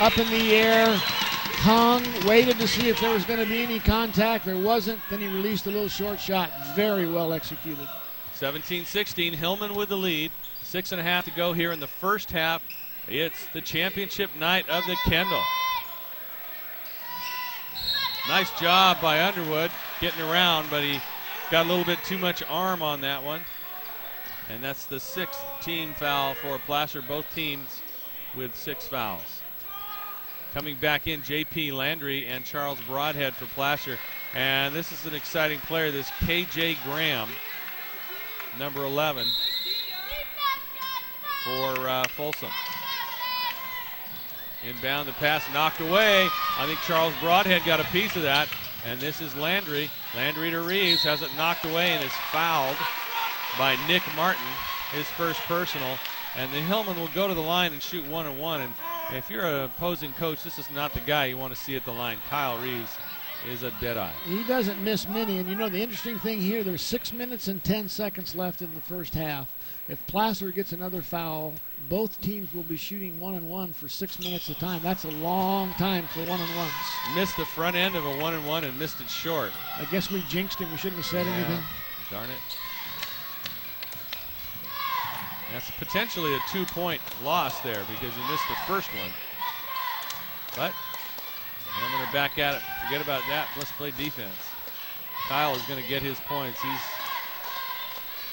Up in the air. Hung, waited to see if there was going to be any contact. There wasn't. Then he released a little short shot. Very well executed. 17-16, Hillmen with the lead. 6.5 to go here in the first half. It's the championship night of the Kendall. Nice job by Underwood getting around, but he got a little bit too much arm on that one. And that's the 6th team foul for Placer, both teams with 6 fouls. Coming back in, J.P. Landry and Charles Broadhead for Placer. And this is an exciting player, this K.J. Graham, number 11 for Folsom. Inbound, the pass knocked away. I think Charles Broadhead got a piece of that. And this is Landry. Landry to Reeves, has it knocked away and is fouled by Nick Martin, his first personal. And the Hillmen will go to the line and shoot 1-on-1. And if you're an opposing coach, this is not the guy you want to see at the line. Kyle Reeves is a deadeye. He doesn't miss many. And you know, the interesting thing here, there's 6 minutes and 10 seconds left in the first half. If Placer gets another foul, both teams will be shooting 1-on-1 for 6 minutes at a time. That's a long time for 1-on-1s. Missed the front end of a 1-on-1 and missed it short. I guess we jinxed him. We shouldn't have said anything. Darn it. That's potentially a 2-point loss there because he missed the first one. But I'm going to back at it. Forget about that. Let's play defense. Kyle is going to get his points.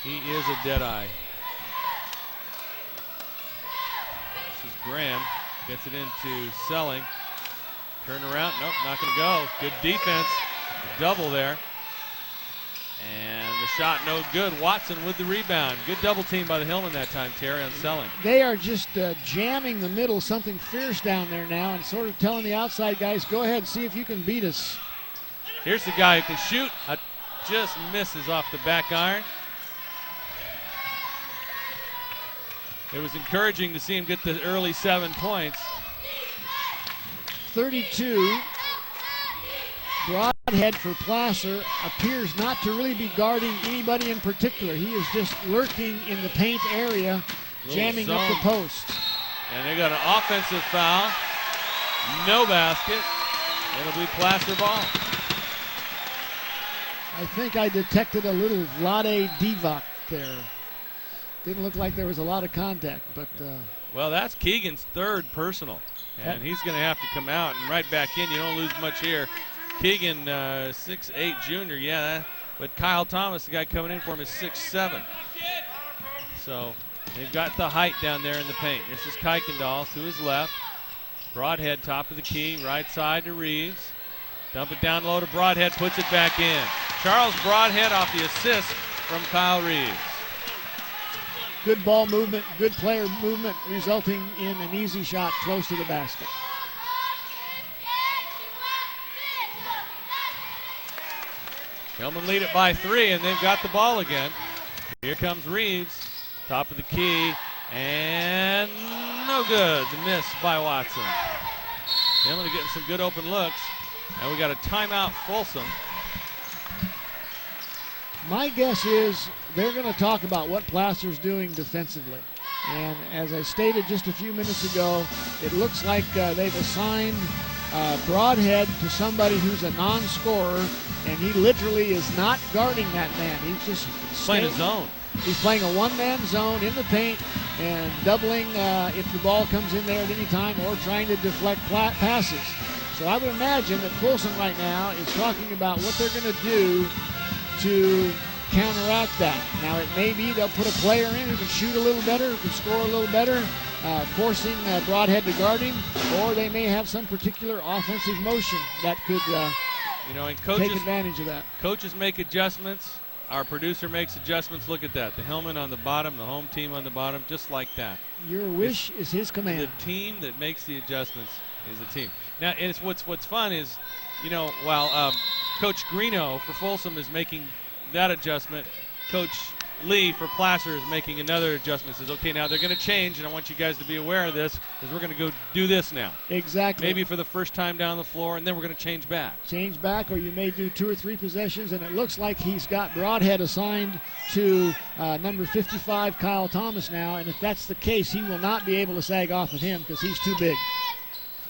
He is a deadeye. This is Graham. Gets it into Selling. Turn around. Nope, not going to go. Good defense. Double there. And the shot no good. Watson with the rebound. Good double team by the Hillmen that time, Terry, on Selling. They are just jamming the middle, something fierce down there now, and sort of telling the outside guys, go ahead, see if you can beat us. Here's the guy who can shoot. Just misses off the back iron. It was encouraging to see him get the early 7 points. 32. Broadhead for Placer appears not to really be guarding anybody in particular. He is just lurking in the paint area, jamming up the post. And they got an offensive foul. No basket. It'll be Placer ball. I think I detected a little Vlade Divac there. Didn't look like there was a lot of contact, but well, that's Keegan's 3rd personal, and he's going to have to come out and right back in. You don't lose much here. Keegan, 6'8" junior, yeah, but Kyle Thomas, the guy coming in for him, is 6'7". So they've got the height down there in the paint. This is Kuykendall to his left. Broadhead top of the key, right side to Reeves. Dump it down low to Broadhead, puts it back in. Charles Broadhead off the assist from Kyle Reeves. Good ball movement, good player movement, resulting in an easy shot close to the basket. Hillmen lead it by 3, and they've got the ball again. Here comes Reeves, top of the key, and no good. The miss by Watson. Hillmen are getting some good open looks, and we got a timeout, Folsom. My guess is they're going to talk about what Placer's doing defensively. And as I stated just a few minutes ago, it looks like they've assigned Broadhead to somebody who's a non-scorer, and he literally is not guarding that man. He's just playing a zone. He's playing a one-man zone in the paint and doubling if the ball comes in there at any time or trying to deflect passes. So I would imagine that Folsom right now is talking about what they're going to do to counteract that. Now it may be they'll put a player in who can shoot a little better, who can score a little better, forcing Broadhead to guard him, or they may have some particular offensive motion that could and take advantage of that. Coaches make adjustments. Our producer makes adjustments. Look at that. The Hillmen on the bottom, the home team on the bottom, just like that. Your wish is his command. The team that makes the adjustments is the team. Now, it's what's fun is, while Coach Greeno for Folsom is making that adjustment, Coach Lee for Placer is making another adjustment. Says, okay, now they're going to change, and I want you guys to be aware of this, because we're going to go do this now. Exactly. Maybe for the first time down the floor, and then we're going to change back. Change back, or you may do 2 or 3 possessions, and it looks like he's got Broadhead assigned to number 55, Kyle Thomas now, and if that's the case, he will not be able to sag off of him because he's too big.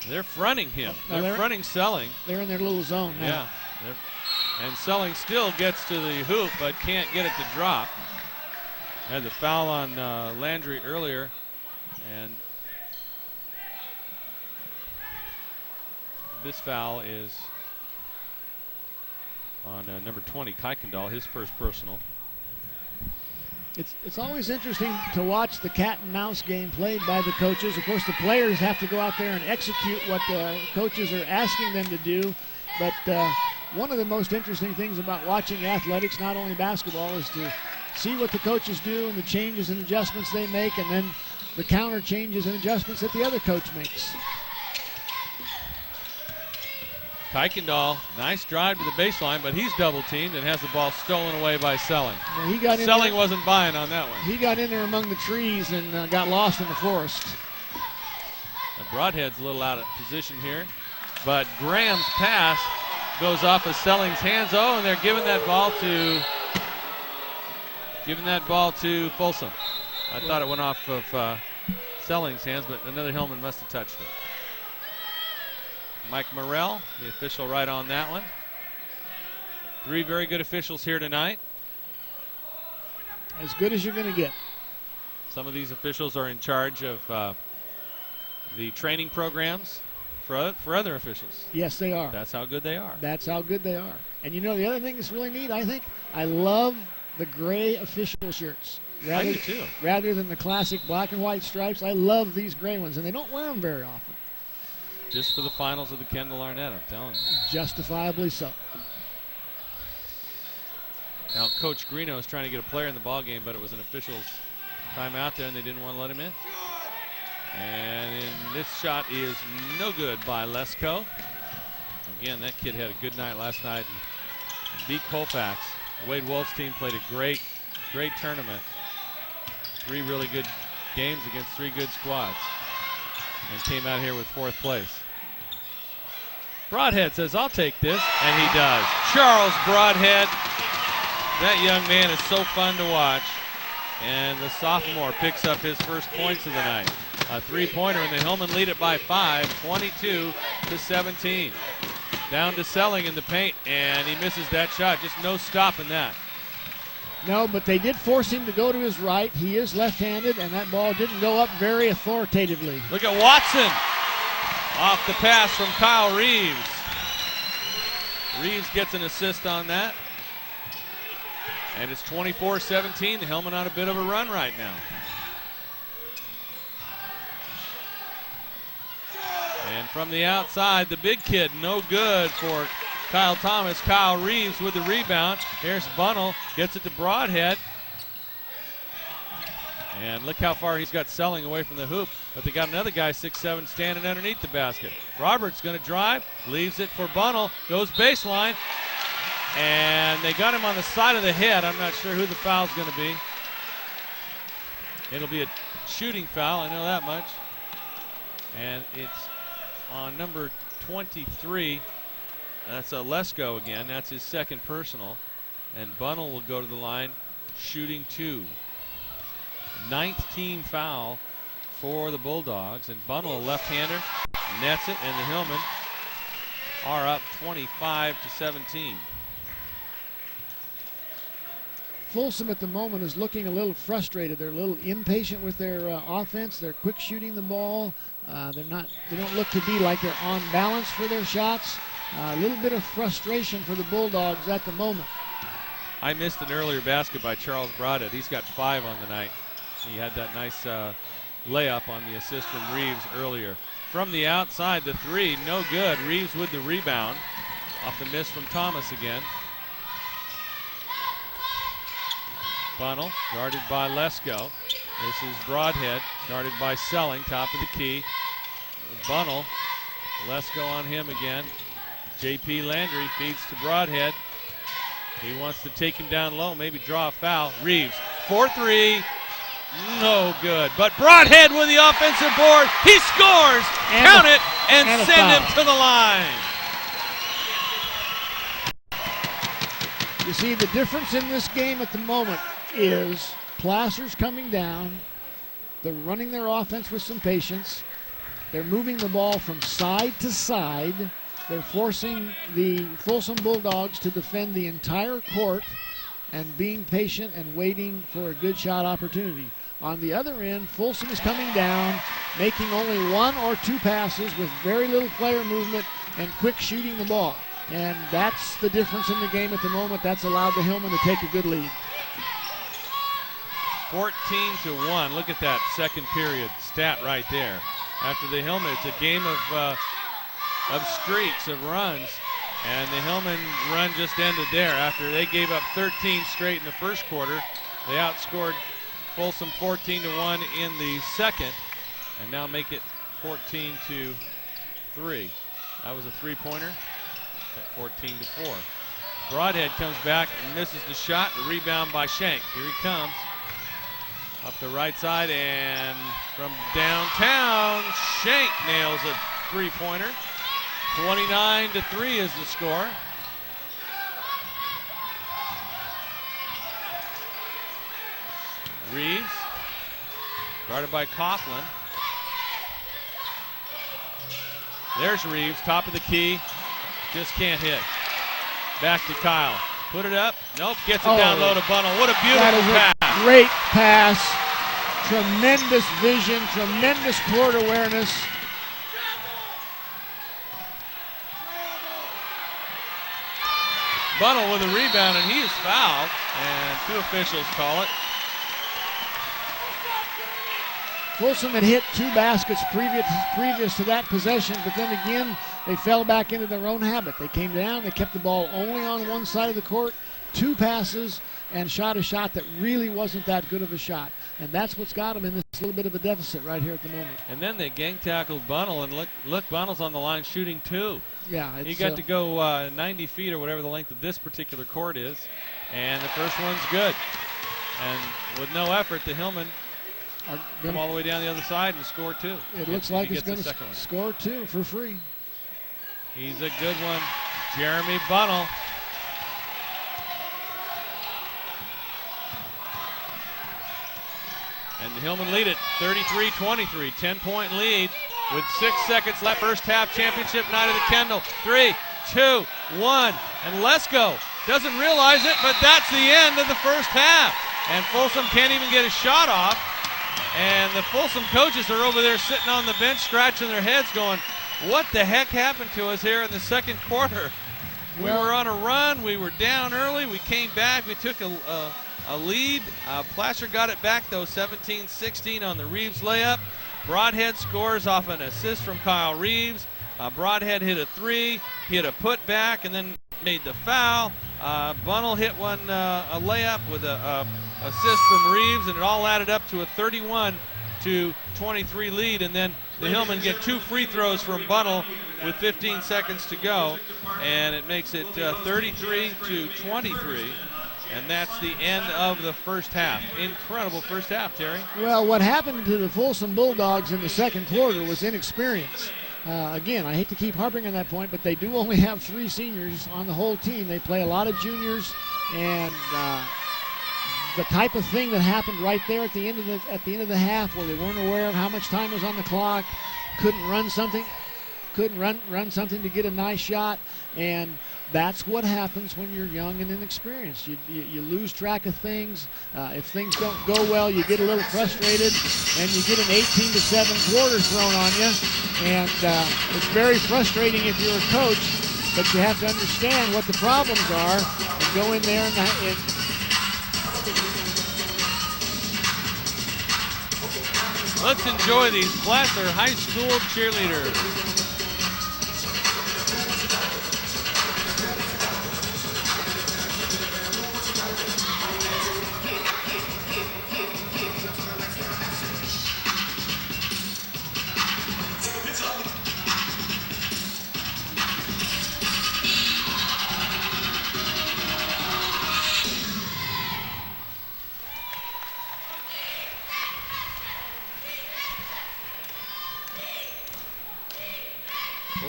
They're fronting him. No, they're fronting Selling. They're in their little zone now. Yeah. And Selling still gets to the hoop, but can't get it to drop. Had the foul on Landry earlier, and this foul is on number 20, Kuykendall, his first personal. It's always interesting to watch the cat and mouse game played by the coaches. Of course, the players have to go out there and execute what the coaches are asking them to do. But one of the most interesting things about watching athletics, not only basketball, is to see what the coaches do and the changes and adjustments they make, and then the counter changes and adjustments that the other coach makes. Kuykendall, nice drive to the baseline, but he's double teamed and has the ball stolen away by Selling. Well, Selling wasn't buying on that one. He got in there among the trees and got lost in the forest. Now Broadhead's a little out of position here, but Graham's pass goes off of Selling's hands. Oh, and they're giving that ball to Folsom. I thought it went off of Selling's hands, but another Hillman must have touched it. Mike Morrell, the official right on that one. 3 very good officials here tonight. As good as you're going to get. Some of these officials are in charge of the training programs for other officials. Yes, they are. That's how good they are. That's how good they are. And you know, the other thing that's really neat, I think, I love the gray official shirts. I do too. Rather than the classic black and white stripes, I love these gray ones, and they don't wear them very often. Just for the finals of the Kendall Arnett, I'm telling you. Justifiably so. Now, Coach Greeno is trying to get a player in the ball game, but it was an official's timeout there, and they didn't want to let him in. And this shot is no good by Lesko. Again, that kid had a good night last night and beat Colfax. Wade Wolf's team played a great tournament. 3 really good games against 3 good squads, and came out here with 4th place. Broadhead says, I'll take this, and he does. Charles Broadhead, that young man is so fun to watch, and the sophomore picks up his first points of the night. A 3-pointer, and the Hillmen lead it by 5, 22-17. Down to Selling in the paint, and he misses that shot. Just no stopping that. No, but they did force him to go to his right. He is left-handed, and that ball didn't go up very authoritatively. Look at Watson off the pass from Kyle Reeves. Reeves gets an assist on that. And it's 24-17. The Hillmen on a bit of a run right now. And from the outside, the big kid, no good for Kyle Thomas. Kyle Reeves with the rebound. Here's Bunnell, gets it to Broadhead. And look how far he's got Selling away from the hoop. But they got another guy, 6'7", standing underneath the basket. Roberts going to drive, leaves it for Bunnell, goes baseline. And they got him on the side of the head. I'm not sure who the foul's going to be. It'll be a shooting foul, I know that much. And it's on number 23. That's Lesko again. That's his second personal. And Bunnell will go to the line shooting 2. 9th team foul for the Bulldogs. And Bunnell, a left-hander, nets it, and the Hillmen are up 25-17. Folsom at the moment is looking a little frustrated. They're a little impatient with their offense. They're quick shooting the ball. They don't look to be like they're on balance for their shots. A little bit of frustration for the Bulldogs at the moment. I missed an earlier basket by Charles Broadhead. He's got 5 on the night. He had that nice layup on the assist from Reeves earlier. From the outside, the 3, no good. Reeves with the rebound. Off the miss from Thomas again. Bunnell, guarded by Lesko. This is Broadhead, guarded by Selling, top of the key. Bunnell, Lesko on him again. J.P. Landry feeds to Broadhead. He wants to take him down low, maybe draw a foul. Reeves, 4-3, no good. But Broadhead with the offensive board. He scores, count it, and send him to the line. You see, the difference in this game at the moment is Placer's coming down. They're running their offense with some patience. They're moving the ball from side to side. They're forcing the Folsom Bulldogs to defend the entire court and being patient and waiting for a good shot opportunity. On the other end, Folsom is coming down, making only 1 or 2 passes with very little player movement and quick shooting the ball. And that's the difference in the game at the moment. That's allowed the Hillmen to take a good lead. 14-1. Look at that second period stat right there. After the Hillmen, it's a game of streaks, of runs, and the Hillmen run just ended there. After they gave up 13 straight in the first quarter, they outscored Folsom 14-1 in the second, and now make it 14-3. That was a three-pointer at 14-4. Broadhead comes back and misses the shot. The rebound by Shank. Here he comes. Up the right side, and from downtown, Shank nails a three-pointer. 29-3 is the score. Reeves, guarded by Coughlin. There's Reeves, top of the key, just can't hit. Back to Kyle. Put it up. Nope. Gets it down low to Bunnell. What a beautiful pass. Great pass. Tremendous vision. Tremendous court awareness. Bunnell with a rebound, and he is fouled. And two officials call it. Folsom had hit two baskets previous to that possession, but then again, they fell back into their own habit. They came down, they kept the ball only on one side of the court, two passes, and shot a shot that really wasn't that good of a shot. And that's what's got them in this little bit of a deficit right here at the moment. And then they gang tackled Bunnell, and look, Bunnell's on the line shooting two. Yeah, he got to go 90 feet or whatever the length of this particular court is, and the first one's good. And with no effort, the Hillmen come all the way down the other side and score two. It looks like he's going to score two for free. He's a good one. Jeremy Bunnell. And the Hillmen lead it 33-23, 10-point lead with 6 seconds left. First half, championship night of the Kendall. 3, 2, 1, and Lesko doesn't realize it, but that's the end of the first half. And Folsom can't even get a shot off. And the Folsom coaches are over there sitting on the bench scratching their heads going, what the heck happened to us here in the second quarter? We were on a run. We were down early. We came back. We took a lead. Placer got it back, though, 17-16 on the Reeves layup. Broadhead scores off an assist from Kyle Reeves. Broadhead hit a three, hit a putback, and then made the foul. Bunnell hit one, a layup with a assist from Reeves, and it all added up to a 31-23 lead. And then the Hillmen get two free throws from Bunnell with 15 seconds to go, and it makes it 33-23. And that's the end of the first half. Incredible first half, Terry. Well, what happened to the Folsom Bulldogs in the second quarter was inexperience. Again, I hate to keep harping on that point, but they do only have 3 seniors on the whole team. They play a lot of juniors, and the type of thing that happened right there at the end of the half, where they weren't aware of how much time was on the clock, couldn't run something to get a nice shot, and that's what happens when you're young and inexperienced. You lose track of things. If things don't go well, you get a little frustrated, and you get an 18-7 quarter thrown on you. And it's very frustrating if you're a coach, but you have to understand what the problems are and go in there and let's enjoy these Placer High School cheerleaders.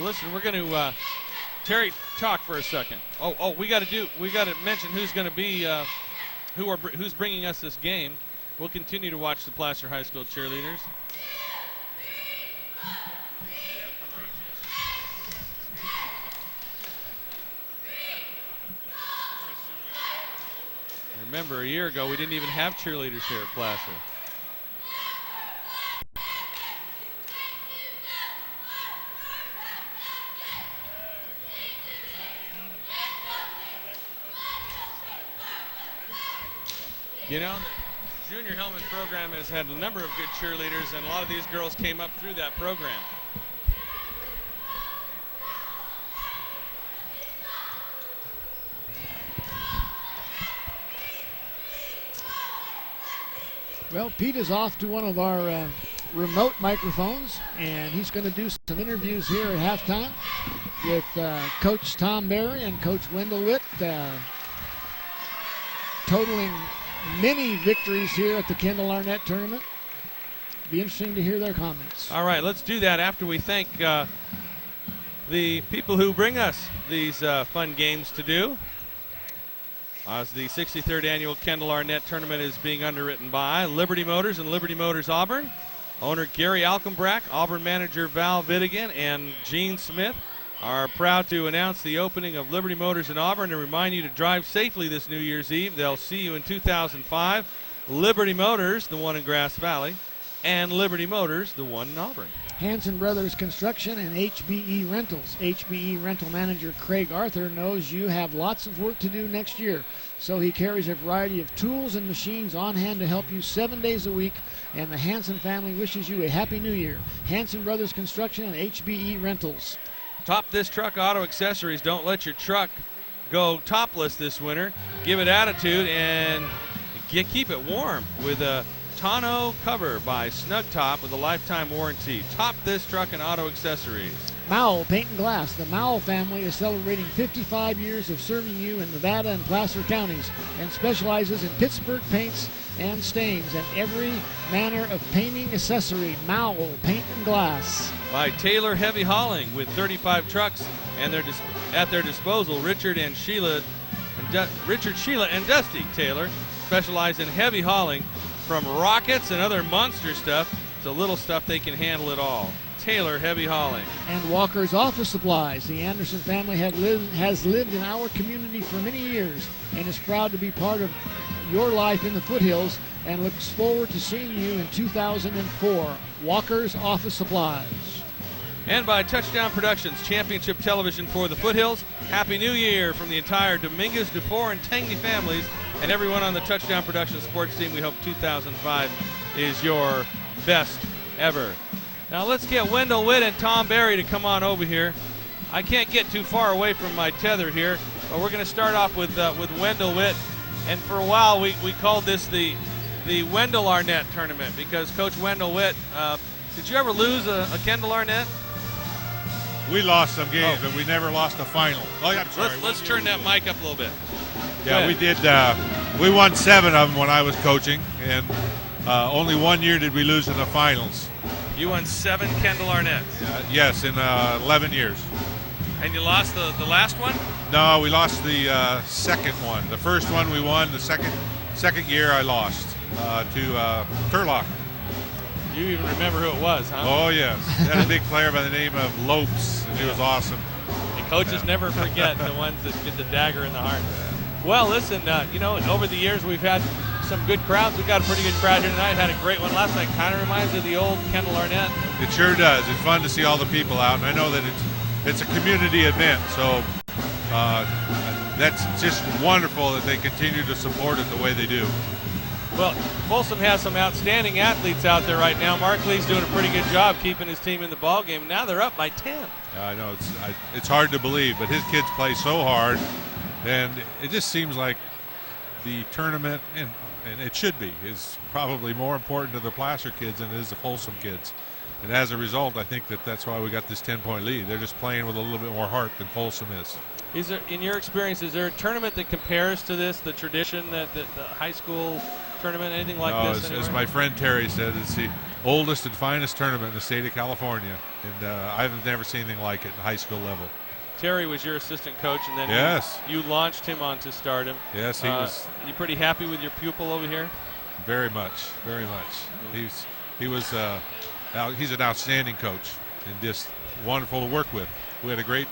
Listen, we're going to Terry, talk for a second. We got to mention who's going to be who's bringing us this game. We'll continue to watch the Placer High School cheerleaders. Remember, a year ago we didn't even have cheerleaders here at Placer. You know, the Junior Hillmen program has had a number of good cheerleaders, and a lot of these girls came up through that program. Well, Pete is off to one of our remote microphones, and he's going to do some interviews here at halftime with Coach Tom Berry and Coach Wendell Witt, totaling many victories here at the Kendall Arnett tournament. Be interesting to hear their comments. All right, let's do that after we thank the people who bring us these fun games to do. As the 63rd annual Kendall Arnett tournament is being underwritten by Liberty Motors and Liberty Motors Auburn. Owner Gary Alkenbrack, Auburn manager Val Vidigan, and Gene Smith are proud to announce the opening of Liberty Motors in Auburn and remind you to drive safely this New Year's Eve. They'll see you in 2005. Liberty Motors, the one in Grass Valley, and Liberty Motors, the one in Auburn. Hanson Brothers Construction and HBE Rentals. HBE Rental Manager Craig Arthur knows you have lots of work to do next year, so he carries a variety of tools and machines on hand to help you 7 days a week, and the Hanson family wishes you a Happy New Year. Hanson Brothers Construction and HBE Rentals. Top This Truck Auto Accessories. Don't let your truck go topless this winter. Give it attitude and keep it warm with a tonneau cover by Snug Top with a lifetime warranty. Top This Truck and Auto Accessories. Mowell Paint and Glass. The Mowell family is celebrating 55 years of serving you in Nevada and Placer counties and specializes in Pittsburgh paints and stains and every manner of painting accessory. Mowell Paint and Glass. By Taylor Heavy Hauling with 35 trucks and at their disposal. Richard, Sheila, and Dusty Taylor specialize in heavy hauling, from rockets and other monster stuff to little stuff they can handle it all. Taylor Heavy Hauling. And Walker's Office Supplies. The Anderson family has lived in our community for many years and is proud to be part of your life in the foothills and looks forward to seeing you in 2004. Walker's Office Supplies. And by Touchdown Productions, championship television for the foothills. Happy New Year from the entire Dominguez, Dufour, and Tangney families and everyone on the Touchdown Productions sports team. We hope 2005 is your best ever. Now let's get Wendell Witt and Tom Berry to come on over here. I can't get too far away from my tether here, but we're going to start off with Wendell Witt. And for a while we called this the Wendell Arnett tournament because Coach Wendell Witt, did you ever lose a Kendall Arnett? We lost some games, but we never lost a final. Oh, yeah, sorry. Let's turn that mic up a little bit. Yeah, we did. We won 7 of them when I was coaching, and only 1 year did we lose in the finals. You won 7 Kendall Arnetts. Yes, in 11 years. And you lost the last one? No, we lost the second one. The first one we won. The second year I lost to Turlock. You even remember who it was, huh? Oh, yes. They had a big player by the name of Lopes, and he was awesome. And coaches never forget the ones that get the dagger in the heart. Well, listen, over the years we've had some good crowds. We've got a pretty good crowd here tonight. Had a great one last night. Kind of reminds me of the old Kendall Arnett. It sure does. It's fun to see all the people out, and I know that it's a community event, so that's just wonderful that they continue to support it the way they do. Well, Folsom has some outstanding athletes out there right now. Mark Lee's doing a pretty good job keeping his team in the ball game. Now they're up by 10. I know it's hard to believe, but his kids play so hard, and it just seems like the tournament, and it should be, is probably more important to the Placer kids than it is the Folsom kids. And as a result, I think that's why we got this 10-point lead. They're just playing with a little bit more heart than Folsom is. Is there, in your experience, is there a tournament that compares to this, the tradition, the high school tournament, anything like this? As my friend Terry said, it's the oldest and finest tournament in the state of California, and I've never seen anything like it at the high school level. Terry was your assistant coach, and then yes, you launched him onto stardom. Yes, he was. You pretty happy with your pupil over here? Very much, very much. He's an outstanding coach and just wonderful to work with. We had a great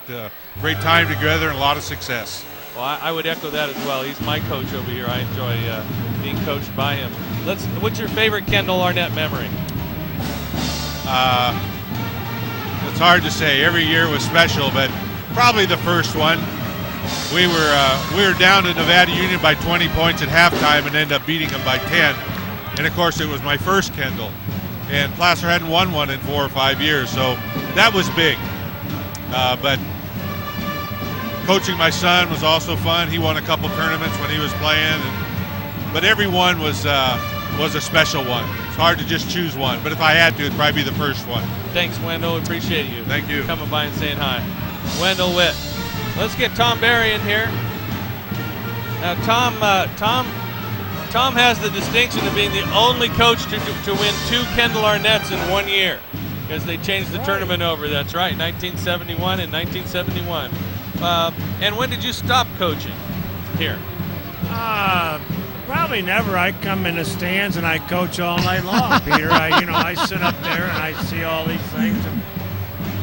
time together and a lot of success. Well, I would echo that as well. He's my coach over here. I enjoy being coached by him. What's your favorite Kendall Arnett memory? It's hard to say. Every year was special, but probably the first one. we were down to Nevada Union by 20 points at halftime and ended up beating them by 10. And of course, it was my first Kendall, and Placer hadn't won one in 4 or 5 years, so that was big. But coaching my son was also fun. He won a couple tournaments when he was playing, but every one was a special one. It's hard to just choose one, but if I had to, it'd probably be the first one. Thanks, Wendell. Appreciate you. Thank you. Coming by and saying hi. Wendell Witt. Let's get Tom Barry in here. Now, Tom has the distinction of being the only coach to win 2 Kendall Arnett's in 1 year, because they changed the tournament over. That's right, 1971 and 1971. And when did you stop coaching here? Probably never. I come in the stands and I coach all night long, Peter. I sit up there and I see all these things, and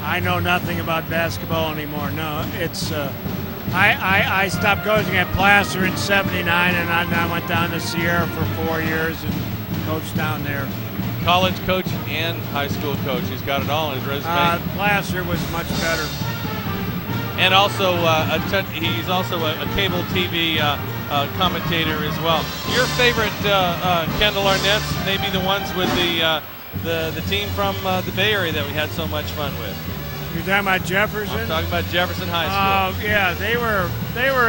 I know nothing about basketball anymore. No, it's I stopped coaching at Placer in '79, and I went down to Sierra for 4 years and coached down there. College coach and high school coach. He's got it all on his resume. Placer was much better. And also, he's also a cable TV commentator as well. Your favorite Kendall Arnett's, maybe the ones with the team from the Bay Area that we had so much fun with. You're talking about Jefferson? I'm talking about Jefferson High School. Yeah, they were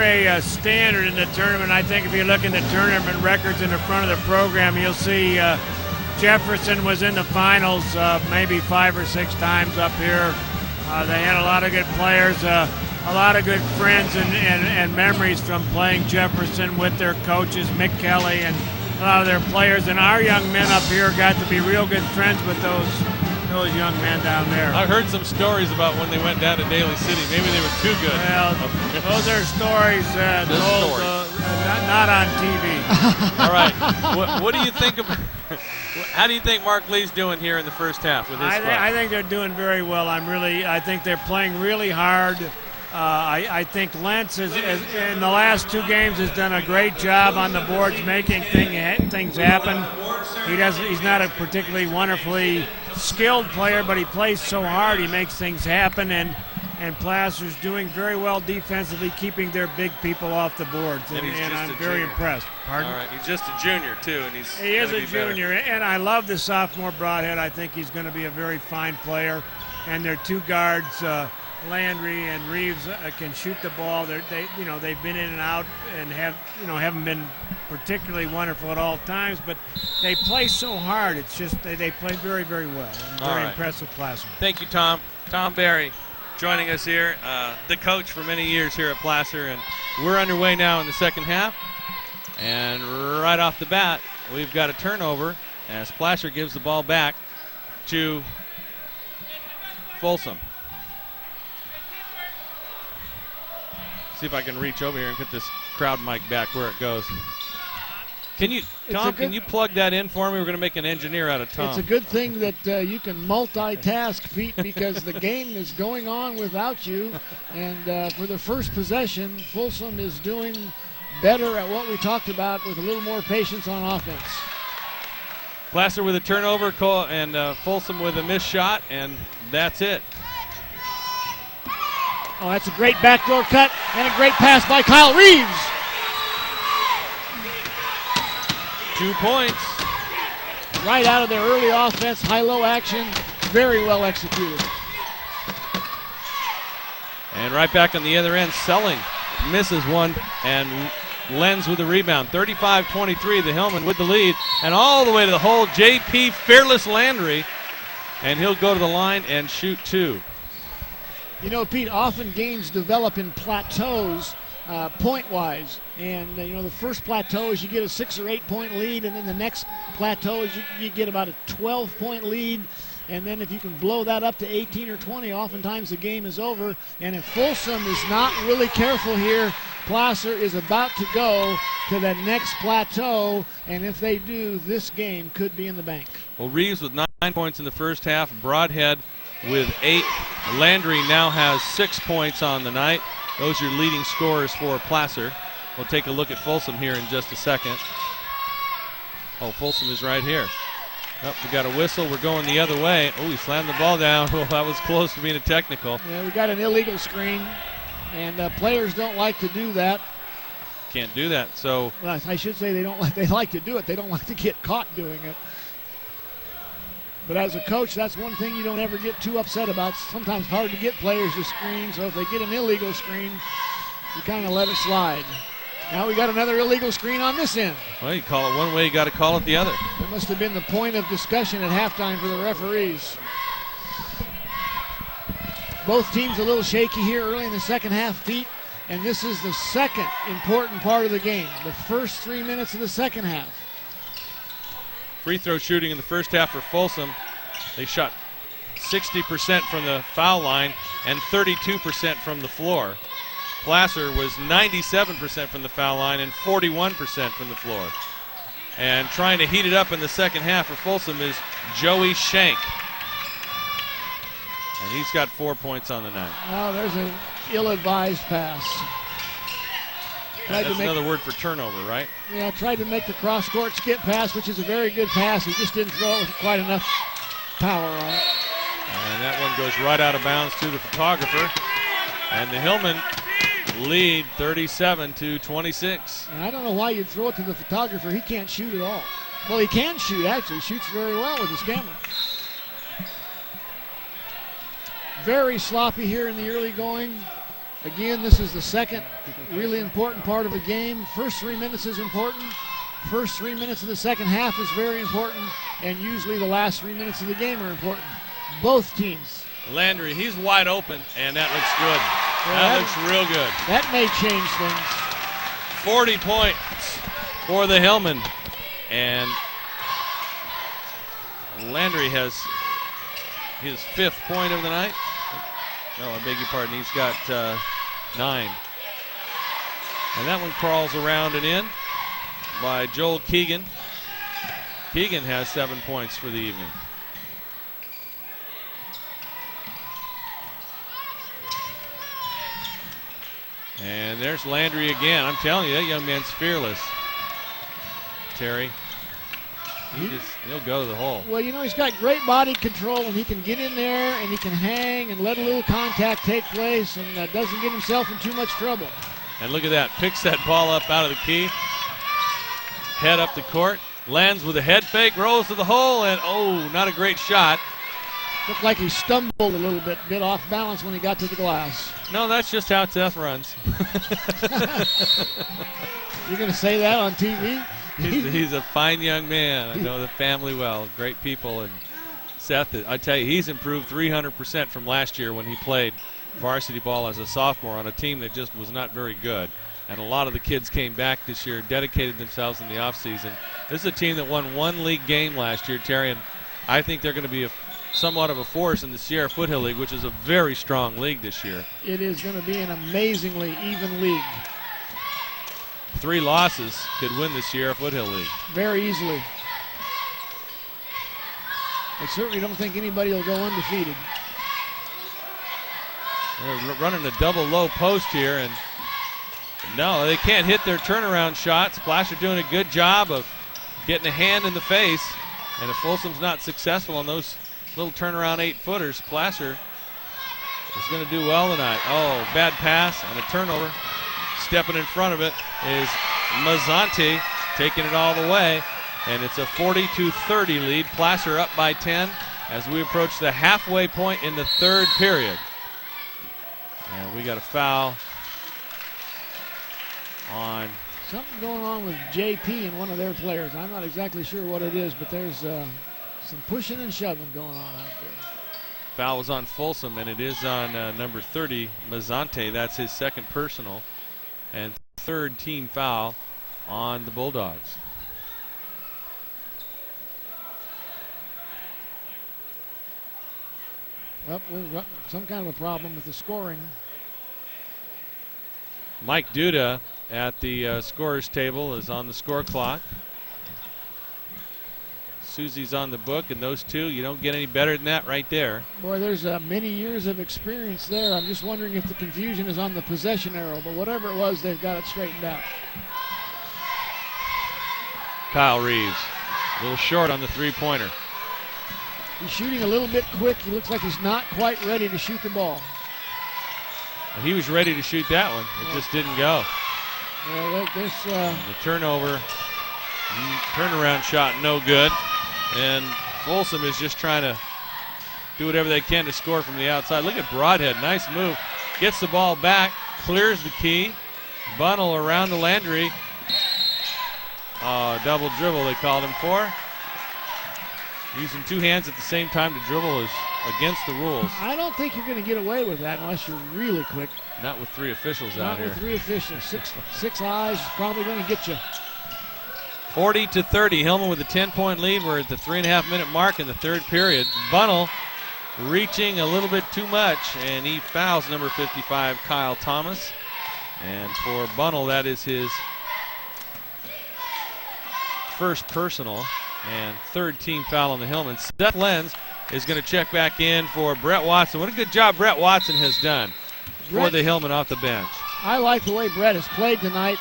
a standard in the tournament. I think if you look in the tournament records in the front of the program, you'll see Jefferson was in the finals maybe 5 or 6 times up here. They had a lot of good players, a lot of good friends and memories from playing Jefferson with their coaches, Mick Kelly, and a lot of their players. And our young men up here got to be real good friends with those young men down there. I heard some stories about when they went down to Daly City. Maybe they were too good. Well, those are stories told, not on TV. All right. What do you think of? How do you think Mark Lee's doing here in the first half with his squad? I think they're doing very well. I think they're playing really hard. I think Lentz in the last 2 games has done a great job on the boards, making things happen. He's not a particularly wonderfully skilled player, but he plays so hard, he makes things happen, and Placer's doing very well defensively, keeping their big people off the boards, and I'm very impressed. Pardon? All right, he's just a junior too, and he is a junior, and I love the sophomore Broadhead. I think he's going to be a very fine player, and their 2 guards, Landry and Reeves, can shoot the ball. They've been in and out and haven't been particularly wonderful at all times, but they play so hard. It's just they play very, very well. I'm very impressed with Placer. Thank you, Tom. Tom Barry joining us here, the coach for many years here at Placer, and we're underway now in the second half. And right off the bat, we've got a turnover as Placer gives the ball back to Folsom. See if I can reach over here and put this crowd mic back where it goes. Can you, Tom, can you plug that in for me? We're going to make an engineer out of Tom. It's a good thing that you can multitask, Pete, because the game is going on without you. And for the first possession, Folsom is doing better at what we talked about with a little more patience on offense. Placer with a turnover and Folsom with a missed shot, and that's it. Oh, that's a great backdoor cut and a great pass by Kyle Reeves. 2 points. Right out of their early offense, high-low action, very well executed. And right back on the other end, Selling misses one, and Lenz with the rebound. 35-23, the Hillmen with the lead, and all the way to the hole, J.P. Fearless Landry, and he'll go to the line and shoot 2. You know, Pete, often games develop in plateaus point-wise. And, the first plateau is you get a 6 or 8 point lead, and then the next plateau is you get about a 12-point lead. And then if you can blow that up to 18 or 20, oftentimes the game is over. And if Folsom is not really careful here, Placer is about to go to that next plateau. And if they do, this game could be in the bank. Well, Reeves with 9 points in the first half, Broadhead with 8. Landry now has 6 points on the night. Those are your leading scorers for Placer. We'll take a look at Folsom here in just a second. Oh, Folsom is right here. Oh, we got a whistle. We're going the other way. Oh, he slammed the ball down. Oh, that was close to being a technical. Yeah, we got an illegal screen. And players don't like to do that. Can't do that. So Well, I should say they like to do it. They don't like to get caught doing it. But as a coach, that's one thing you don't ever get too upset about. It's sometimes hard to get players to screen, so if they get an illegal screen, you kind of let it slide. Now we got another illegal screen on this end. well, you call it one way, you got to call it the other. That must have been the point of discussion at halftime for the referees. Both teams a little shaky here early in the second half, feet, and this is the second important part of the game, the first 3 minutes of the second half. Free throw shooting in the first half for Folsom. They shot 60% from the foul line and 32% from the floor. Placer was 97% from the foul line and 41% from the floor. And trying to heat it up in the second half for Folsom is Joey Shank. And he's got 4 points on the night. Oh, there's an ill-advised pass. That's another word for turnover, right? Yeah, tried to make the cross-court skip pass, which is a very good pass. He just didn't throw it with quite enough power on it. And that one goes right out of bounds to the photographer. And the Hillmen lead 37-26. And I don't know why you'd throw it to the photographer. He can't shoot at all. Well, he can shoot, actually. He shoots very well with his camera. Very sloppy here in the early going. Again, this is the second really important part of the game. First 3 minutes is important. First 3 minutes of the second half is very important. And usually the last 3 minutes of the game are important. Both teams. Landry, he's wide open, and that looks good. That looks real good. That may change things. 40 points for the Hillmen. And Landry has his 5th point of the night. No, I beg your pardon. He's got 9. And that one crawls around and in by Joel Keegan. Keegan has 7 points for the evening. And there's Landry again. I'm telling you, that young man's fearless. Terry. He'll go to the hole. Well, you know, he's got great body control, and he can get in there, and he can hang and let a little contact take place, and doesn't get himself in too much trouble. And look at that. Picks that ball up out of the key. Head up the court. Lands with a head fake. Rolls to the hole, and oh, not a great shot. Looked like he stumbled a little bit off balance when he got to the glass. No, that's just how Seth runs. You're going to say that on TV? He's a fine young man. I know the family well. Great people. And Seth, I tell you, he's improved 300% from last year when he played varsity ball as a sophomore on a team that just was not very good. And a lot of the kids came back this year, dedicated themselves in the offseason. This is a team that won 1 league game last year, Terry, and I think they're going to be somewhat of a force in the Sierra Foothill League, which is a very strong league this year. It is going to be an amazingly even league. 3 losses could win the Sierra Foothill League. Very easily. I certainly don't think anybody will go undefeated. They're running a double low post here, and no, they can't hit their turnaround shots. Placer doing a good job of getting a hand in the face, and if Folsom's not successful on those little turnaround 8-footers, Placer is going to do well tonight. Oh, bad pass and a turnover. Stepping in front of it is Mazzanti, taking it all the way, and it's a 40-30 lead. Placer up by 10 as we approach the halfway point in the 3rd period. And we got a foul on. Something going on with JP and one of their players. I'm not exactly sure what it is, but there's some pushing and shoving going on out there. Foul was on Folsom, and it is on number 30, Mazzante. That's his 2nd personal and 3rd team foul on the Bulldogs. Well, we've got some kind of a problem with the scoring. Mike Duda at the scorer's table is on the score clock. Susie's on the book, and those two, you don't get any better than that right there. Boy, there's many years of experience there. I'm just wondering if the confusion is on the possession arrow, but whatever it was, they've got it straightened out. Kyle Reeves, a little short on the 3-pointer. He's shooting a little bit quick. He looks like he's not quite ready to shoot the ball. And he was ready to shoot that one. It just didn't go. Well, The turnover, turnaround shot, no good. And Folsom is just trying to do whatever they can to score from the outside. Look at Broadhead, nice move. Gets the ball back, clears the key. Bunnell around to Landry. Double dribble they called him for. Using two hands at the same time to dribble is against the rules. I don't think you're going to get away with that unless you're really quick. Not with three officials out Not here. with three officials. Six eyes is probably going to get you. 40-30. Hillmen with a 10-point lead. We're at the 3.5-minute mark in the third period. Bunnell reaching a little bit too much, and he fouls number 55, Kyle Thomas. And for Bunnell, that is his first personal and third team foul on the Hillmen. Seth Lenz is going to check back in for Brett Watson. What a good job Brett Watson has done for the Hillmen off the bench. I like the way Brett has played tonight.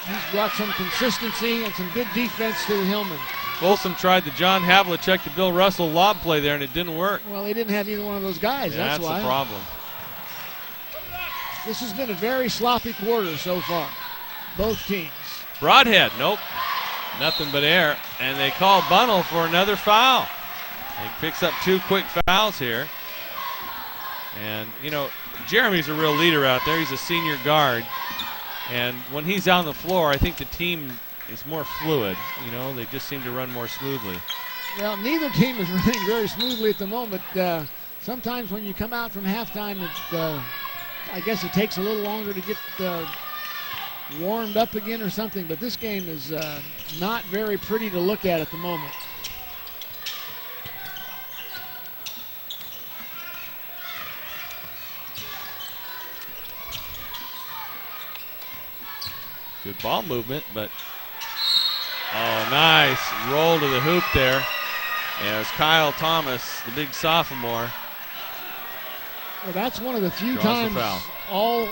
He's brought some consistency and some good defense to the Hillmen. Folsom tried the John Havlicek to Bill Russell lob play there, and it didn't work. Well, they didn't have either one of those guys. Yeah, that's why. the problem. This has been a very sloppy quarter so far. Both teams. Broadhead, nope. Nothing but air. And they call Bunnell for another foul. He picks up two quick fouls here. And, you know, Jeremy's a real leader out there. He's a senior guard. And when he's on the floor, I think the team is more fluid. You know, they just seem to run more smoothly. Well, neither team is running very smoothly at the moment. Sometimes when you come out from halftime, I guess it takes a little longer to get warmed up again or something, but this game is not very pretty to look at the moment. Good ball movement, but nice roll to the hoop there. As Kyle Thomas, the big sophomore. Well, that's one of the few Draws the times foul. all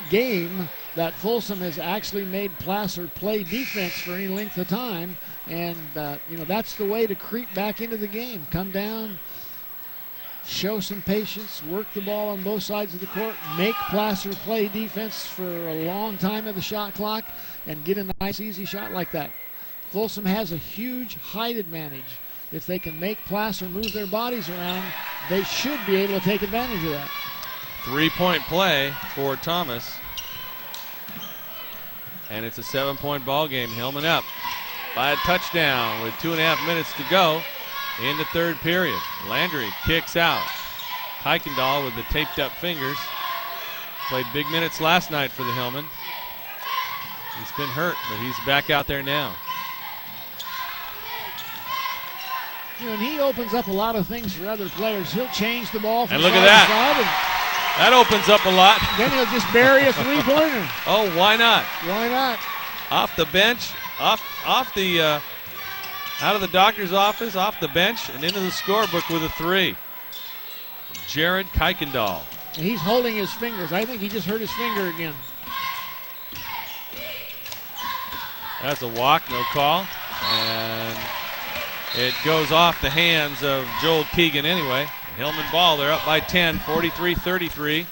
game that Folsom has actually made Placer play defense for any length of time, and you know, that's the way to creep back into the game. Come down, show some patience, work the ball on both sides of the court, make Placer play defense for a long time at the shot clock, and get a nice easy shot like that. Folsom has a huge height advantage. If they can make Placer move their bodies around, they should be able to take advantage of that. 3-point play for Thomas. And it's a 7-point ball game. Hillmen up by a touchdown with 2.5 minutes to go in the third period. Landry kicks out. Kuykendall with the taped up fingers. Played big minutes last night for the Hillmen. He's been hurt, but he's back out there now. You know, and he opens up a lot of things for other players. He'll change the ball from And look side at to side, and That opens up a lot. then he'll just bury a three-pointer. Oh, why not? Why not? Off the bench, out of the doctor's office, off the bench, and into the scorebook with a three. Jared Kuykendall. And he's holding his fingers. I think he just hurt his finger again. That's a walk, no call. And it goes off the hands of Joel Keegan anyway. Hillmen ball, they're up by 10, 43-33.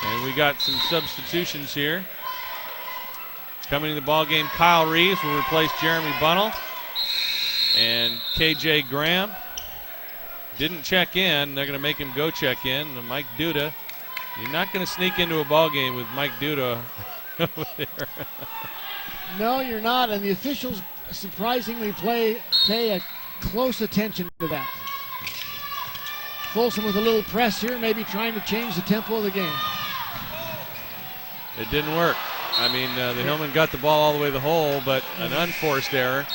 And we got some substitutions here. Coming in the ball game, Kyle Reeves will replace Jeremy Bunnell. And KJ Graham didn't check in. They're going to make him go check in. And Mike Duda, you're not going to sneak into a ball game with Mike Duda over there. No, you're not. And the officials surprisingly pay a close attention to that. Folsom with a little press here, maybe trying to change the tempo of the game. It didn't work. I mean, the Hillmen got the ball all the way to the hole, but an unforced error.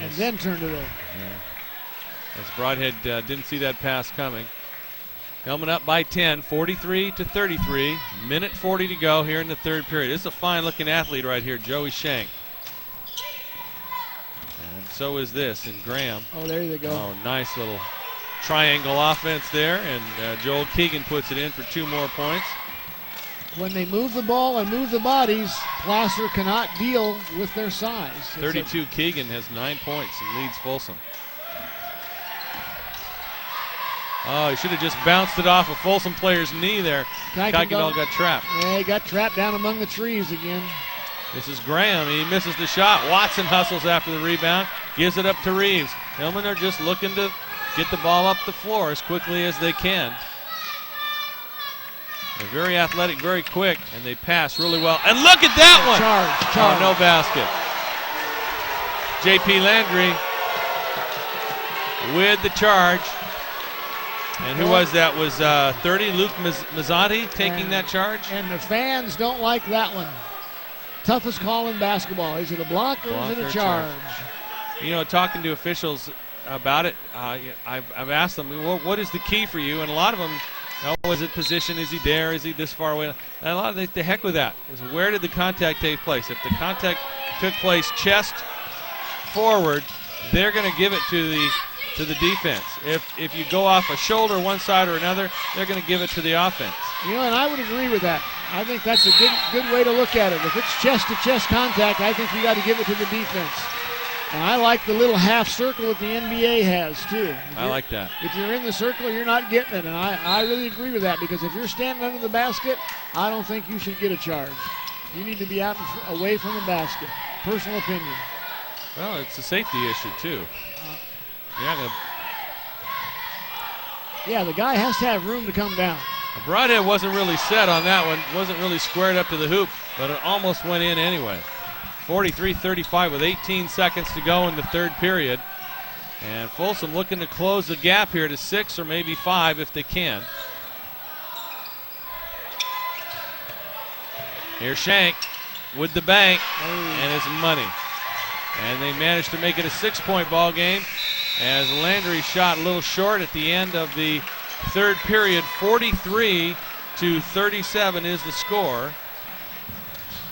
And then turned it over. Yeah. As Broadhead didn't see that pass coming. Hillmen up by 10, 43-33. Minute 40 to go here in the third period. This is a fine-looking athlete right here, Joey Shank. And so is this, and Graham. Oh, there you go. Oh, nice little triangle offense there, and Joel Keegan puts it in for 2 more points. When they move the ball and move the bodies, Placer cannot deal with their size. 32 Keegan has 9 points and leads Folsom. Oh, he should have just bounced it off a Folsom player's knee there. Kuykendall got trapped. Yeah, he got trapped down among the trees again. This is Graham. He misses the shot. Watson hustles after the rebound. Gives it up to Reeves. Hillmen are just looking to get the ball up the floor as quickly as they can. They're very athletic, very quick, and they pass really well. And look at that one! Charge. Oh, no basket. J.P. Landry with the charge. And who was that? Was 30, Luke Mazzanti taking that charge? And the fans don't like that one. Toughest call in basketball. Is it a block or is it a charge? You know, talking to officials about it, I've asked them, well, what is the key for you? And a lot of them, is it position? Is he there? Is he this far away? And a lot of the heck with that is where did the contact take place? If the contact took place chest forward, they're going to give it to the defense. If you go off a shoulder, one side or another, they're going to give it to the offense. You know, and I would agree with that. I think that's a good way to look at it. If it's chest-to-chest contact, I think you got to give it to the defense. And I like the little half circle that the NBA has, too. I like that. If you're in the circle, you're not getting it. And I really agree with that, because if you're standing under the basket, I don't think you should get a charge. You need to be out away from the basket. Personal opinion. Well, it's a safety issue, too. You're not gonna... Yeah, the guy has to have room to come down. The broadhead wasn't really set on that one. Wasn't really squared up to the hoop, but it almost went in anyway. 43-35 with 18 seconds to go in the third period. And Folsom looking to close the gap here to 6 or maybe 5 if they can. Here's Shank with the bank, and it's money. And they managed to make it a 6-point ball game as Landry shot a little short at the end of the third period. 43-37 is the score.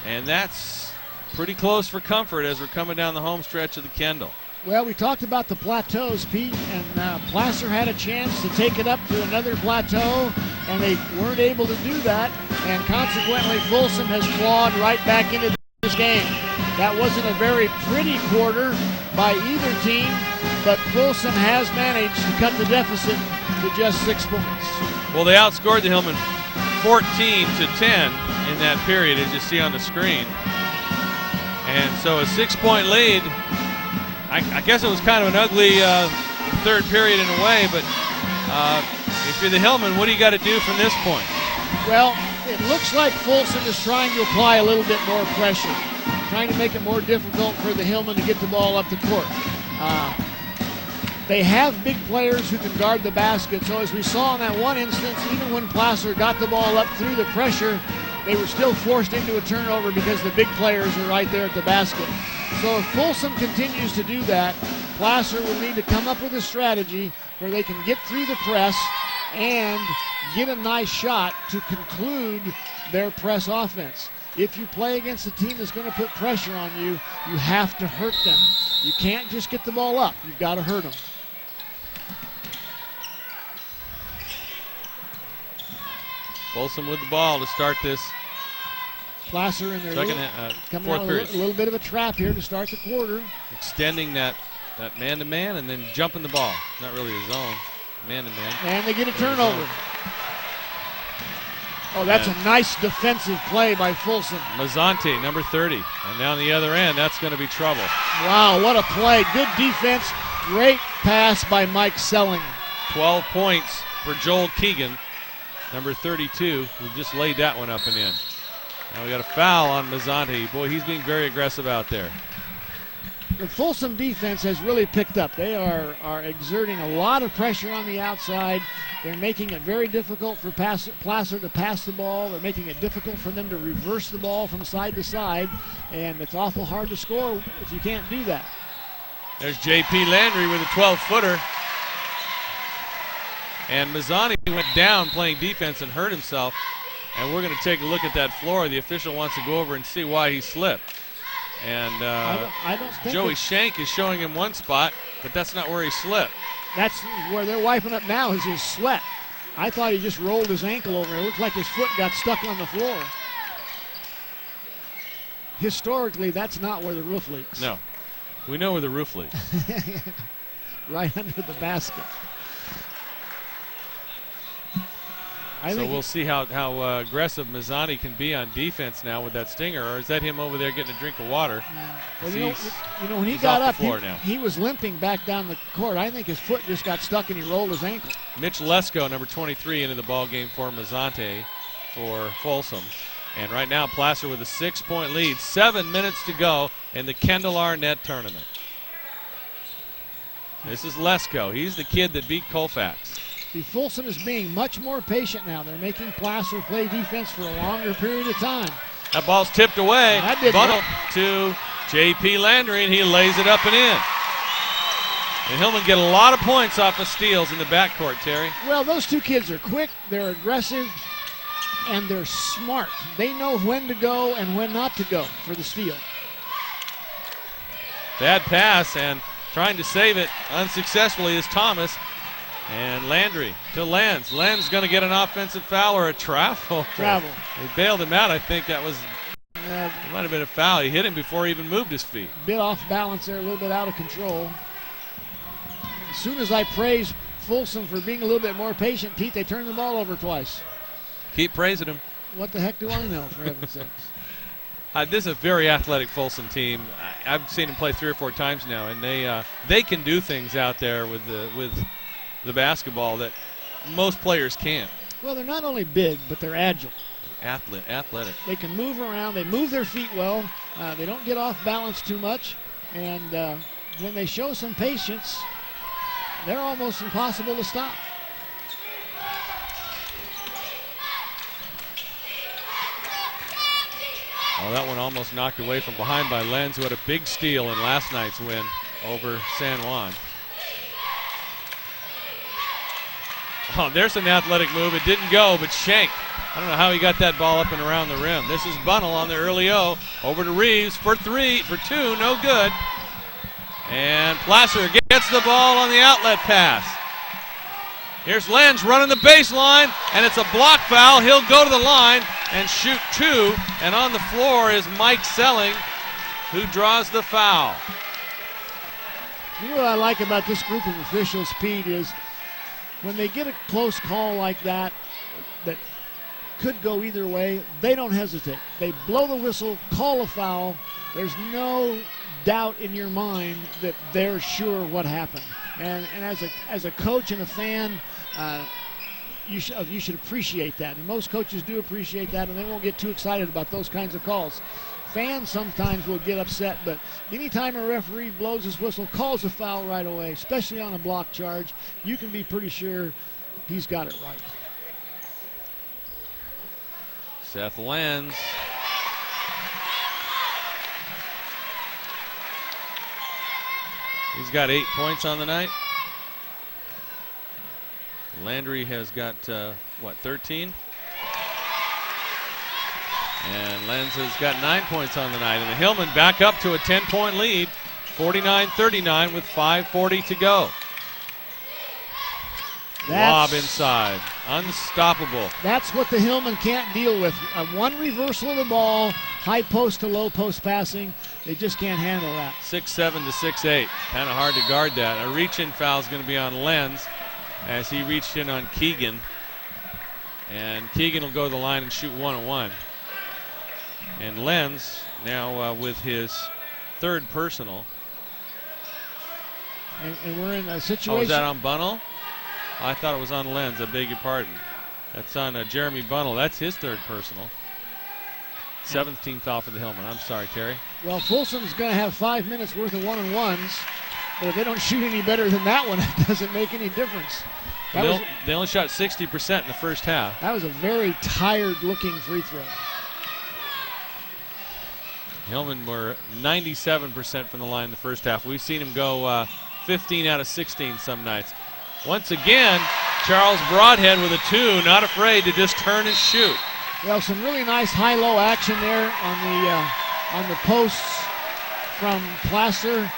And that's pretty close for comfort as we're coming down the home stretch of the Kendall. Well, we talked about the plateaus, Pete, and Placer had a chance to take it up to another plateau, and they weren't able to do that, and consequently Folsom has clawed right back into this game. That wasn't a very pretty quarter by either team, but Folsom has managed to cut the deficit to just 6 points. Well, they outscored the Hillmen 14-10 in that period, as you see on the screen. And so a 6-point lead. I guess it was kind of an ugly third period in a way, but if you're the Hillmen, what do you got to do from this point? Well, it looks like Folsom is trying to apply a little bit more pressure, trying to make it more difficult for the Hillmen to get the ball up the court. They have big players who can guard the basket, so as we saw in that one instance, even when Placer got the ball up through the pressure, they were still forced into a turnover because the big players are right there at the basket. So if Folsom continues to do that, Placer will need to come up with a strategy where they can get through the press and get a nice shot to conclude their press offense. If you play against a team that's going to put pressure on you, you have to hurt them. You can't just get the ball up. You've got to hurt them. Folsom with the ball to start this Placer in there coming fourth out period. a little bit of a trap here to start the quarter. Extending that man-to-man and then jumping the ball. Not really his zone. Man-to-man. And they get a turnover. Oh, that's a nice defensive play by Folsom. Mazzanti, number 30. And down the other end, that's going to be trouble. Wow, what a play. Good defense. Great pass by Mike Selling. 12 points for Joel Keegan, number 32, who just laid that one up and in. Now we got a foul on Mazzanti. Boy, he's being very aggressive out there. The Folsom defense has really picked up. They are exerting a lot of pressure on the outside. They're making it very difficult for Placer to pass the ball. They're making it difficult for them to reverse the ball from side to side. And it's awful hard to score if you can't do that. There's J.P. Landry with a 12-footer. And Mazzanti went down playing defense and hurt himself. And we're going to take a look at that floor. The official wants to go over and see why he slipped. And I don't think Joey Shank is showing him one spot, but that's not where he slipped. That's where they're wiping up now is his sweat. I thought he just rolled his ankle over. It looked like his foot got stuck on the floor. Historically, that's not where the roof leaks. No. We know where the roof leaks. Right under the basket. So we'll see how aggressive Mazzani can be on defense now with that stinger, or is that him over there getting a drink of water? Yeah. Well, when he got up, he was limping back down the court. I think his foot just got stuck and he rolled his ankle. Mitch Lesko, number 23, into the ball game for Mazzante for Folsom. And right now, Placer with a 6-point lead. 7 minutes to go in the Kendall Arnett tournament. This is Lesko. He's the kid that beat Colfax. See, Folsom is being much more patient now. They're making Placer play defense for a longer period of time. That ball's tipped away. Funnel to J.P. Landry, and he lays it up and in. And Hillmen get a lot of points off of steals in the backcourt, Terry. Well, those two kids are quick, they're aggressive, and they're smart. They know when to go and when not to go for the steal. Bad pass, and trying to save it unsuccessfully is Thomas. And Landry to Lenz. Lenz going to get an offensive foul or a travel. Travel. He bailed him out. I think that was, it might have been a foul. He hit him before he even moved his feet. Bit off balance there, a little bit out of control. As soon as I praise Folsom for being a little bit more patient, Pete, they turned the ball over twice. Keep praising him. What the heck do I know, for heaven's sakes? This is a very athletic Folsom team. I've seen them play 3 or 4 times now, and they can do things out there with the basketball that most players can't. Well, they're not only big, but they're agile. Athletic. They can move around. They move their feet well. They don't get off balance too much. And when they show some patience, they're almost impossible to stop. Oh, that one almost knocked away from behind by Lenz, who had a big steal in last night's win over San Juan. Oh, there's an athletic move. It didn't go, but Schenk, I don't know how he got that ball up and around the rim. This is Bunnell on the early O. Over to Reeves for 2, no good. And Placer gets the ball on the outlet pass. Here's Lenz running the baseline, and it's a block foul. He'll go to the line and shoot 2. And on the floor is Mike Selling, who draws the foul. You know what I like about this group of officials, Pete, is when they get a close call like that could go either way, they don't hesitate. They blow the whistle, call a foul. There's no doubt in your mind that they're sure what happened. And as a coach and a fan, you should appreciate that. And most coaches do appreciate that, and they won't get too excited about those kinds of calls. Fans sometimes will get upset, but anytime a referee blows his whistle, calls a foul right away, especially on a block charge, you can be pretty sure he's got it right. Seth Lenz. He's got 8 points on the night. Landry has got, 13? And Lenz has got 9 points on the night. And the Hillmen back up to a 10-point lead, 49-39 with 5:40 to go. Lob inside. Unstoppable. That's what the Hillmen can't deal with. One reversal of the ball, high post to low post passing. They just can't handle that. 6'7" to 6'8". Kind of hard to guard that. A reach-in foul is going to be on Lenz as he reached in on Keegan. And Keegan will go to the line and shoot 1-on-1. And Lenz now with his 3rd personal. And we're in a situation. Oh, is that on Bunnell? I thought it was on Lenz. I beg your pardon. That's on Jeremy Bunnell. That's his 3rd personal. 7th team foul for the Hillmen. I'm sorry, Terry. Well, Folsom's going to have 5 minutes worth of one-on-ones, but if they don't shoot any better than that one, it doesn't make any difference. They only shot 60% in the first half. That was a very tired-looking free throw. Hillmen were 97% from the line in the first half. We've seen him go 15 out of 16 some nights. Once again, Charles Broadhead with a 2, not afraid to just turn and shoot. Well, some really nice high-low action there on the posts from Placer.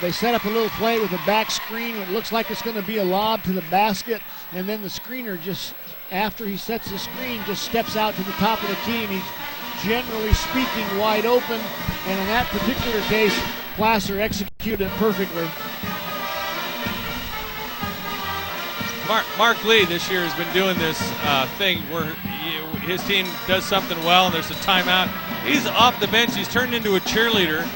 They set up a little play with a back screen. It looks like it's going to be a lob to the basket, and then the screener just, after he sets the screen, just steps out to the top of the key, and he's generally speaking wide open. And in that particular case, Placer executed it perfectly. Mark Lee this year has been doing this thing where his team does something well and there's a timeout. He's off the bench. He's turned into a cheerleader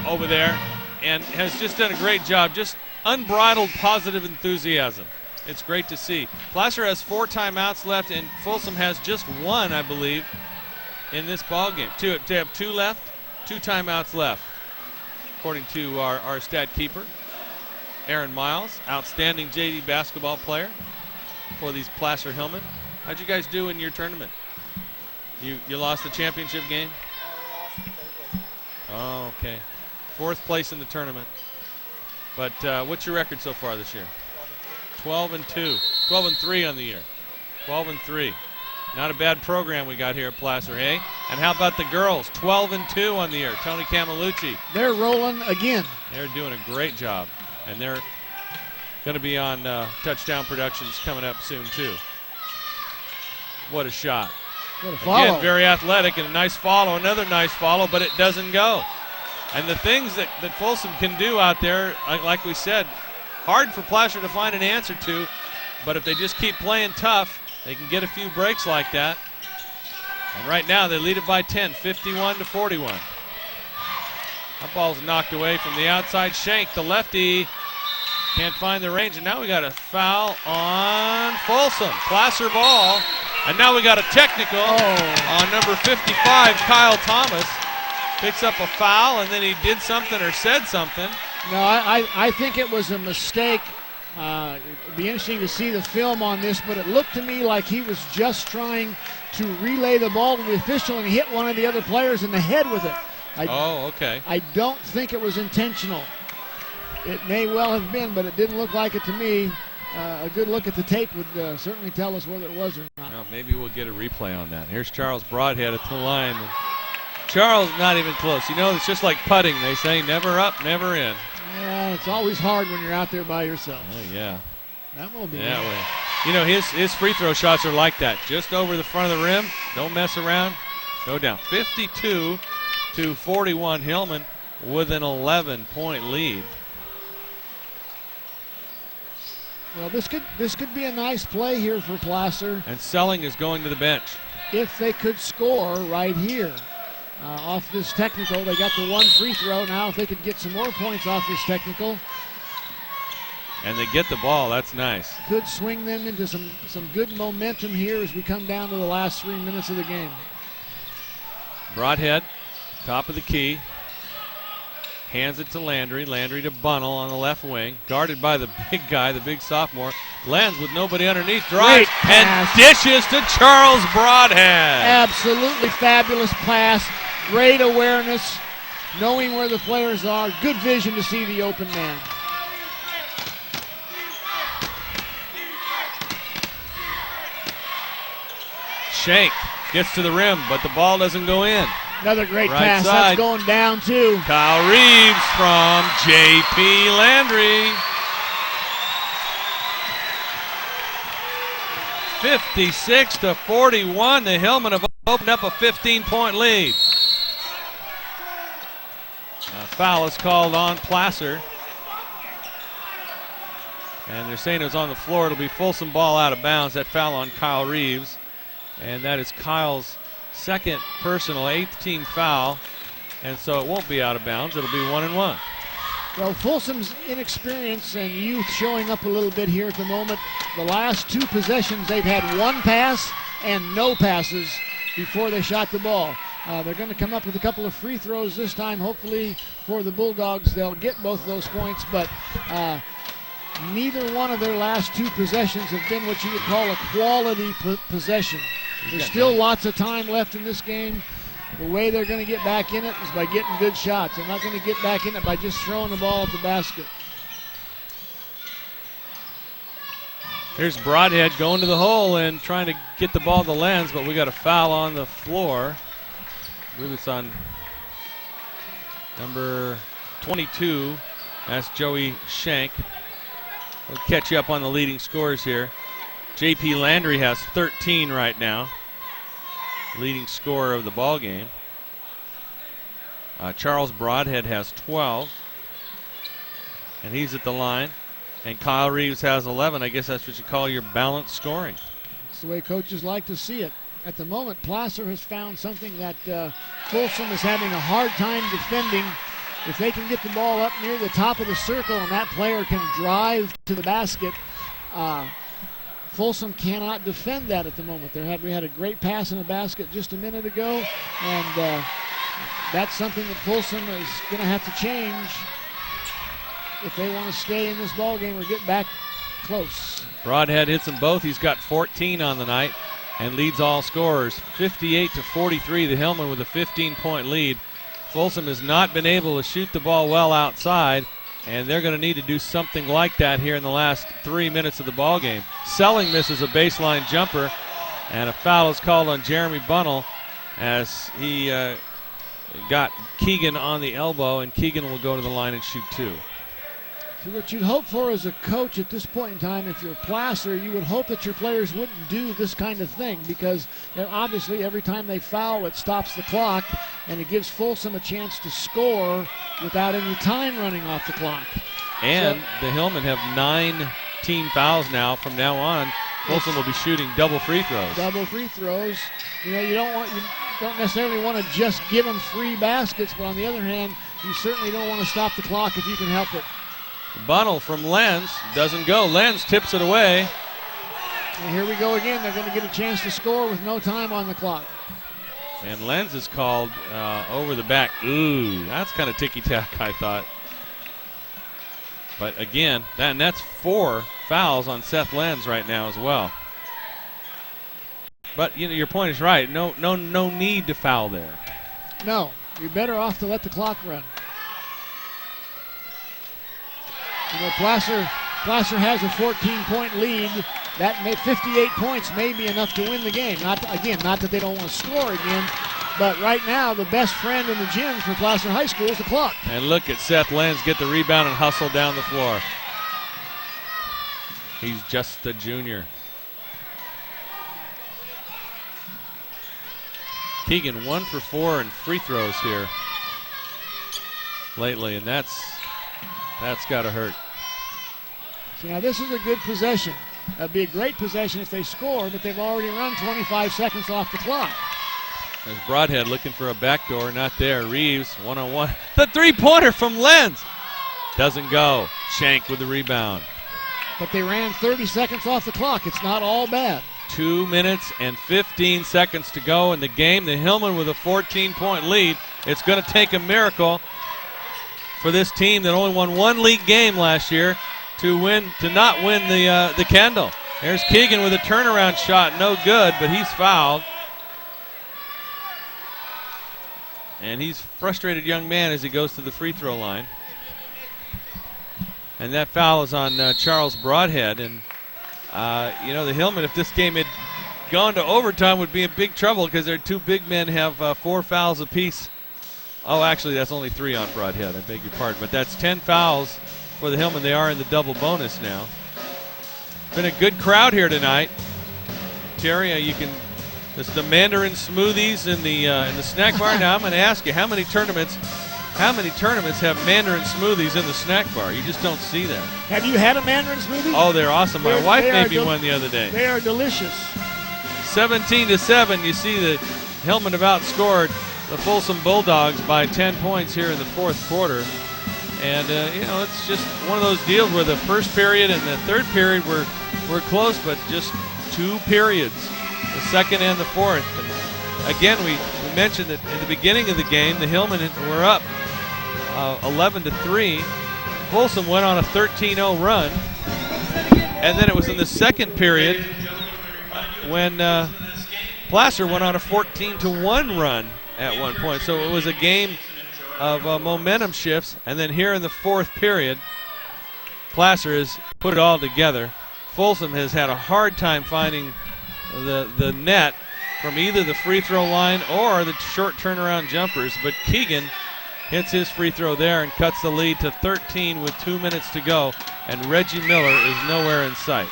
over there and has just done a great job. Just unbridled positive enthusiasm. It's great to see. Placer has 4 timeouts left, and Folsom has just 1, I believe, in this ball game. To have 2 left, 2 timeouts left, according to our stat keeper, Aaron Miles, outstanding JV basketball player for these Placer Hillmen. How'd you guys do in your tournament? You lost the championship game? Oh, okay. 4th place in the tournament. But what's your record so far this year? 12-2. 12-3 on the year. 12-3. Not a bad program we got here at Placer, hey? And how about the girls? 12-2 on the year. Tony Camalucci. They're rolling again. They're doing a great job. And they're going to be on Touchdown Productions coming up soon, too. What a shot. What a follow. Again, very athletic and a nice follow. Another nice follow, but it doesn't go. And the things that Folsom can do out there, like we said, hard for Placer to find an answer to, but if they just keep playing tough, they can get a few breaks like that. And right now they lead it by 10, 51-41. That ball's knocked away from the outside. Shank, the lefty, can't find the range, and now we got a foul on Folsom. Placer ball, and now we got a technical on number 55, Kyle Thomas. Picks up a foul, and then he did something or said something. No, I think it was a mistake. It'd be interesting to see the film on this, but it looked to me like he was just trying to relay the ball to the official and hit one of the other players in the head with it. Okay. I don't think it was intentional. It may well have been, but it didn't look like it to me. A good look at the tape would certainly tell us whether it was or not. Well, maybe we'll get a replay on that. Here's Charles Broadhead at the line. Charles not even close. You know, it's just like putting. They say never up, never in. Yeah, it's always hard when you're out there by yourself. Oh, yeah. That will be that way. You know, his free throw shots are like that. Just over the front of the rim. Don't mess around. Go down. 52-41. Hillman with an 11-point lead. Well, this could be a nice play here for Placer. And Selling is going to the bench. If they could score right here. Off this technical, they got the 1 free throw. Now if they could get some more points off this technical. And they get the ball, that's nice. Could swing them into some good momentum here as we come down to the last 3 minutes of the game. Broadhead, top of the key. Hands it to Landry. Landry to Bunnell on the left wing. Guarded by the big guy, the big sophomore. Lands with nobody underneath. Drives and dishes to Charles Broadhead. Absolutely fabulous pass. Great awareness. Knowing where the players are. Good vision to see the open man. Shank gets to the rim, but the ball doesn't go in. Another great Right pass. side. That's going down too. Kyle Reeves from J.P. Landry. 56-41. The Hillmen have opened up a 15-point lead. A foul is called on Placer. And they're saying it was on the floor. It'll be Folsom ball out of bounds. That foul on Kyle Reeves. And that is Kyle's second personal, 8th team foul. And so it won't be out of bounds. It'll be 1-1. Well, Folsom's inexperience and youth showing up a little bit here at the moment. The last 2 possessions, they've had 1 pass and no passes before they shot the ball. They're going to come up with a couple of free throws this time. Hopefully for the Bulldogs, they'll get both those points. But neither one of their last 2 possessions have been what you would call a quality possession. There's still lots of time left in this game. The way they're going to get back in it is by getting good shots. They're not going to get back in it by just throwing the ball at the basket. Here's Broadhead going to the hole and trying to get the ball to the lens, but we got a foul on the floor. I believe it's on number 22. That's Joey Shank. We'll catch you up on the leading scores here. J.P. Landry has 13 right now. Leading scorer of the ball game. Charles Broadhead has 12. and he's at the line. And Kyle Reeves has 11. I guess that's what you call your balanced scoring. It's the way coaches like to see it. At the moment, Placer has found something that Folsom is having a hard time defending. If they can get the ball up near the top of the circle and that player can drive to the basket, Folsom cannot defend that at the moment. We had a great pass in the basket just a minute ago, and that's something that Folsom is going to have to change if they want to stay in this ball game or get back close. Broadhead hits them both. He's got 14 on the night and leads all scorers, 58-43. The Hillmen with a 15-point lead. Folsom has not been able to shoot the ball well outside, and they're going to need to do something like that here in the last 3 minutes of the ball game. Selling misses a baseline jumper, and a foul is called on Jeremy Bunnell as he got Keegan on the elbow, and Keegan will go to the line and shoot two. So what you'd hope for as a coach at this point in time, if you're Placer, you would hope that your players wouldn't do this kind of thing, because obviously every time they foul, it stops the clock, and it gives Folsom a chance to score without any time running off the clock. And the Hillmen have 9 team fouls now. From now on, Folsom will be shooting double free throws. Double free throws. You don't necessarily want to just give them free baskets, but on the other hand, you certainly don't want to stop the clock if you can help it. Bunnell from Lenz doesn't go. Lenz tips it away. And here we go again. They're going to get a chance to score with no time on the clock. And Lenz is called over the back. Ooh, that's kind of ticky-tack, I thought. But again, that's 4 fouls on Seth Lenz right now as well. But your point is right. No need to foul there. No, you're better off to let the clock run. Placer has a 14-point lead. That made 58 points may be enough to win the game. Not that they don't want to score again, but right now the best friend in the gym for Placer High School is the clock. And look at Seth Lenz get the rebound and hustle down the floor. He's just a junior. Keegan 1 for 4 in free throws here lately, and that's got to hurt. So now this is a good possession. That'd be a great possession if they score, but they've already run 25 seconds off the clock. There's Broadhead looking for a backdoor, not there. Reeves, one-on-one. The three-pointer from Lenz doesn't go. Shank with the rebound. But they ran 30 seconds off the clock. It's not all bad. 2 minutes and 15 seconds to go in the game. The Hillmen with a 14-point lead. It's going to take a miracle for this team that only won 1 league game last year to not win the Kendall. There's Keegan with a turnaround shot, no good, but he's fouled. And he's a frustrated young man as he goes to the free throw line. And that foul is on Charles Broadhead. And the Hillmen, if this game had gone to overtime, would be in big trouble because their 2 big men have 4 fouls apiece. Oh, actually, that's only 3 on Broadhead. I beg your pardon. But that's 10 fouls for the Hillmen. They are in the double bonus now. Been a good crowd here tonight. Terry, it's the Mandarin smoothies in the snack bar. Now I'm going to ask you, how many tournaments have Mandarin smoothies in the snack bar? You just don't see them. Have you had a Mandarin smoothie? Oh, they're awesome. My wife made me one the other day. They are delicious. 17-7. You see the Hillmen have outscored the Folsom Bulldogs by 10 points here in the fourth quarter. And, it's just one of those deals where the first period and the third period were close, but just 2 periods, the second and the fourth. And again, we mentioned that at the beginning of the game, the Hillmen were up 11-3. Folsom went on a 13-0 run. And then it was in the second period when Placer went on a 14-1 run at one point. So it was a game of momentum shifts, and then here in the fourth period, Placer has put it all together. Folsom has had a hard time finding the net from either the free throw line or the short turnaround jumpers, but Keegan hits his free throw there and cuts the lead to 13 with 2 minutes to go, and Reggie Miller is nowhere in sight.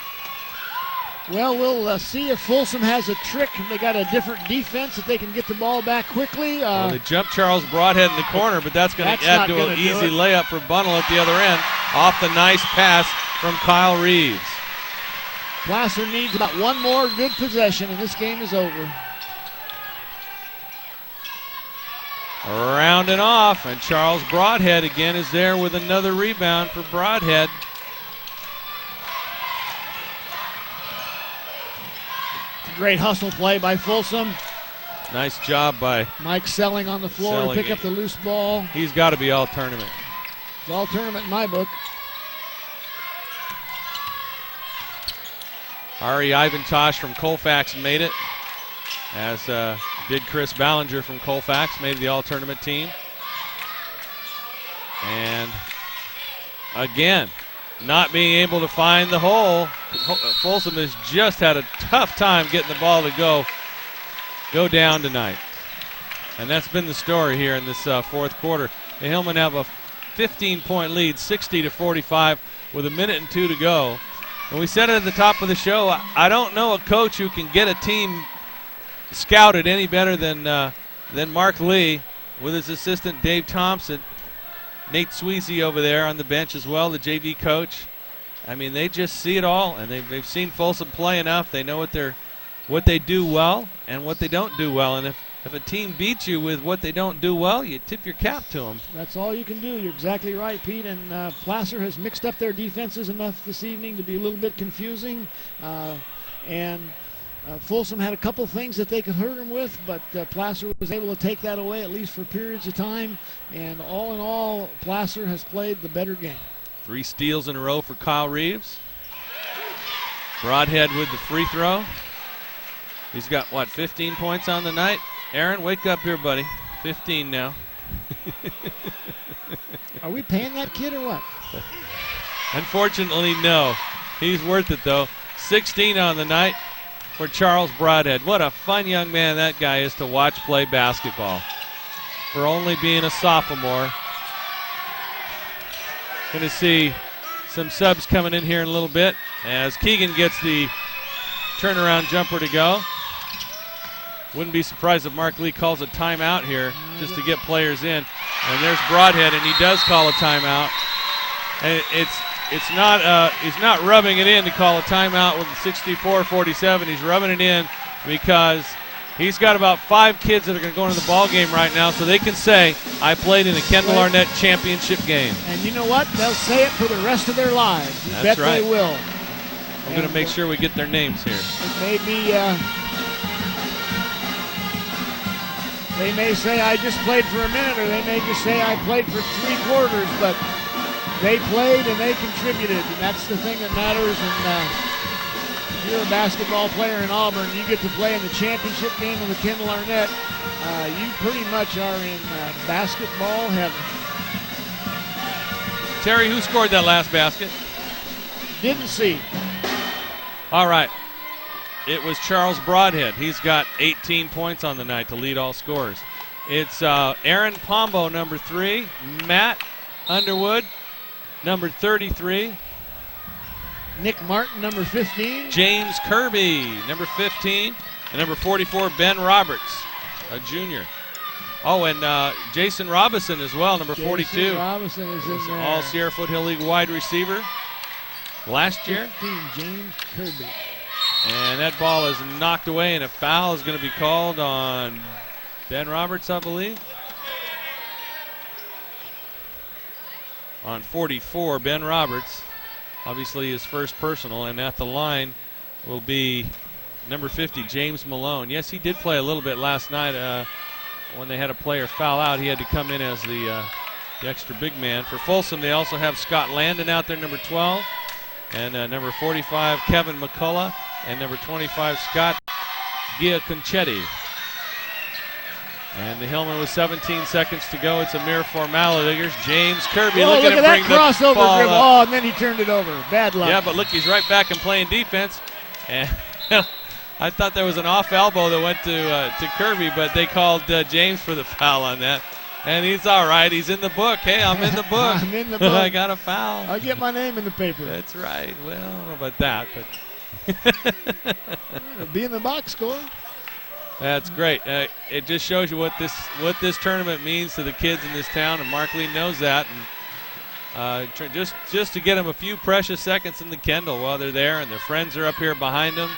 Well, we'll see if Folsom has a trick. They got a different defense that they can get the ball back quickly. They jumped Charles Broadhead in the corner, but that's going to add to an easy layup for Bunnell at the other end. off the nice pass from Kyle Reeves. Placer needs about one more good possession, and this game is over. Rounding off, and Charles Broadhead again is there with another rebound for Broadhead. Great hustle play by Folsom. Nice job by Mike Selling on the floor to pick up the loose ball. He's got to be all tournament. It's all tournament in my book. Ari Ivantosh from Colfax made it, as did Chris Ballinger from Colfax, made the all-tournament team. And again, not being able to find the hole. Folsom has just had a tough time getting the ball to go down tonight. And that's been the story here in this fourth quarter. The Hillmen have a 15-point lead, 60-45, with 1 minute and 2 to go. And we said it at the top of the show, I don't know a coach who can get a team scouted any better than Mark Lee, with his assistant Dave Thompson. Nate Sweezy over there on the bench as well, the JV coach. I mean, they just see it all, and they've seen Folsom play enough. They know what they do well and what they don't do well. And if a team beats you with what they don't do well, you tip your cap to them. That's all you can do. You're exactly right, Pete. And Placer has mixed up their defenses enough this evening to be a little bit confusing. Folsom had a couple things that they could hurt them with, but Placer was able to take that away, at least for periods of time. And all in all, Placer has played the better game. 3 steals in a row for Kyle Reeves. Broadhead with the free throw. He's got, 15 points on the night? Aaron, wake up here, buddy. 15 now. Are we paying that kid or what? Unfortunately, no. He's worth it, though. 16 on the night for Charles Broadhead. What a fun young man that guy is to watch play basketball. For only being a sophomore. Going to see some subs coming in here in a little bit as Keegan gets the turnaround jumper to go. Wouldn't be surprised if Mark Lee calls a timeout here just to get players in. And there's Broadhead, and he does call a timeout. And it's not he's not rubbing it in to call a timeout with the 64-47. He's rubbing it in because he's got about 5 kids that are going to go into the ball game right now, so they can say, I played in a Kendall Arnett championship game. And you know what? They'll say it for the rest of their lives. You That's bet right. They will. I'm going to make sure we get their names here. It may be, they may say I just played for a minute, or they may just say I played for 3 quarters, but they played and they contributed, and that's the thing that matters. And if you're a basketball player in Auburn, you get to play in the championship game of the Kendall Arnett, you pretty much are in basketball heaven. Terry, who scored that last basket? Didn't see. All right. It was Charles Broadhead. He's got 18 points on the night to lead all scorers. It's Aaron Pombo, number 3. Matt Underwood, number 33. Nick Martin, number 15. James Kirby, number 15. And number 44, Ben Roberts, a junior. Oh, and Jason Robinson as well, number 42. Jason Robinson is in there. All Sierra Foothill League wide receiver last year. 15, James Kirby. And that ball is knocked away, and a foul is going to be called on Ben Roberts, I believe. On 44, Ben Roberts. Obviously his first personal, and at the line will be number 50, James Malone. Yes, he did play a little bit last night. When they had a player foul out, he had to come in as the extra big man. For Folsom, they also have Scott Landon out there, number 12. And number 45, Kevin McCullough. And number 25, Scott Giaconchetti. And the Hillmen with 17 seconds to go. It's a mere formality. Here's James Kirby. Look at that crossover dribble. Up. Oh, and then he turned it over. Bad luck. Yeah, but look, he's right back and playing defense. And I thought there was an off elbow that went to Kirby, but they called James for the foul on that. And he's all right. He's in the book. Hey, I'm in the book. I'm in the book. I got a foul. I'll get my name in the paper. That's right. Well, I don't know about that, but be in the box score. That's great. It just shows you what this tournament means to the kids in this town, and Mark Lee knows that. just to get them a few precious seconds in the Kendall while they're there, and their friends are up here behind them,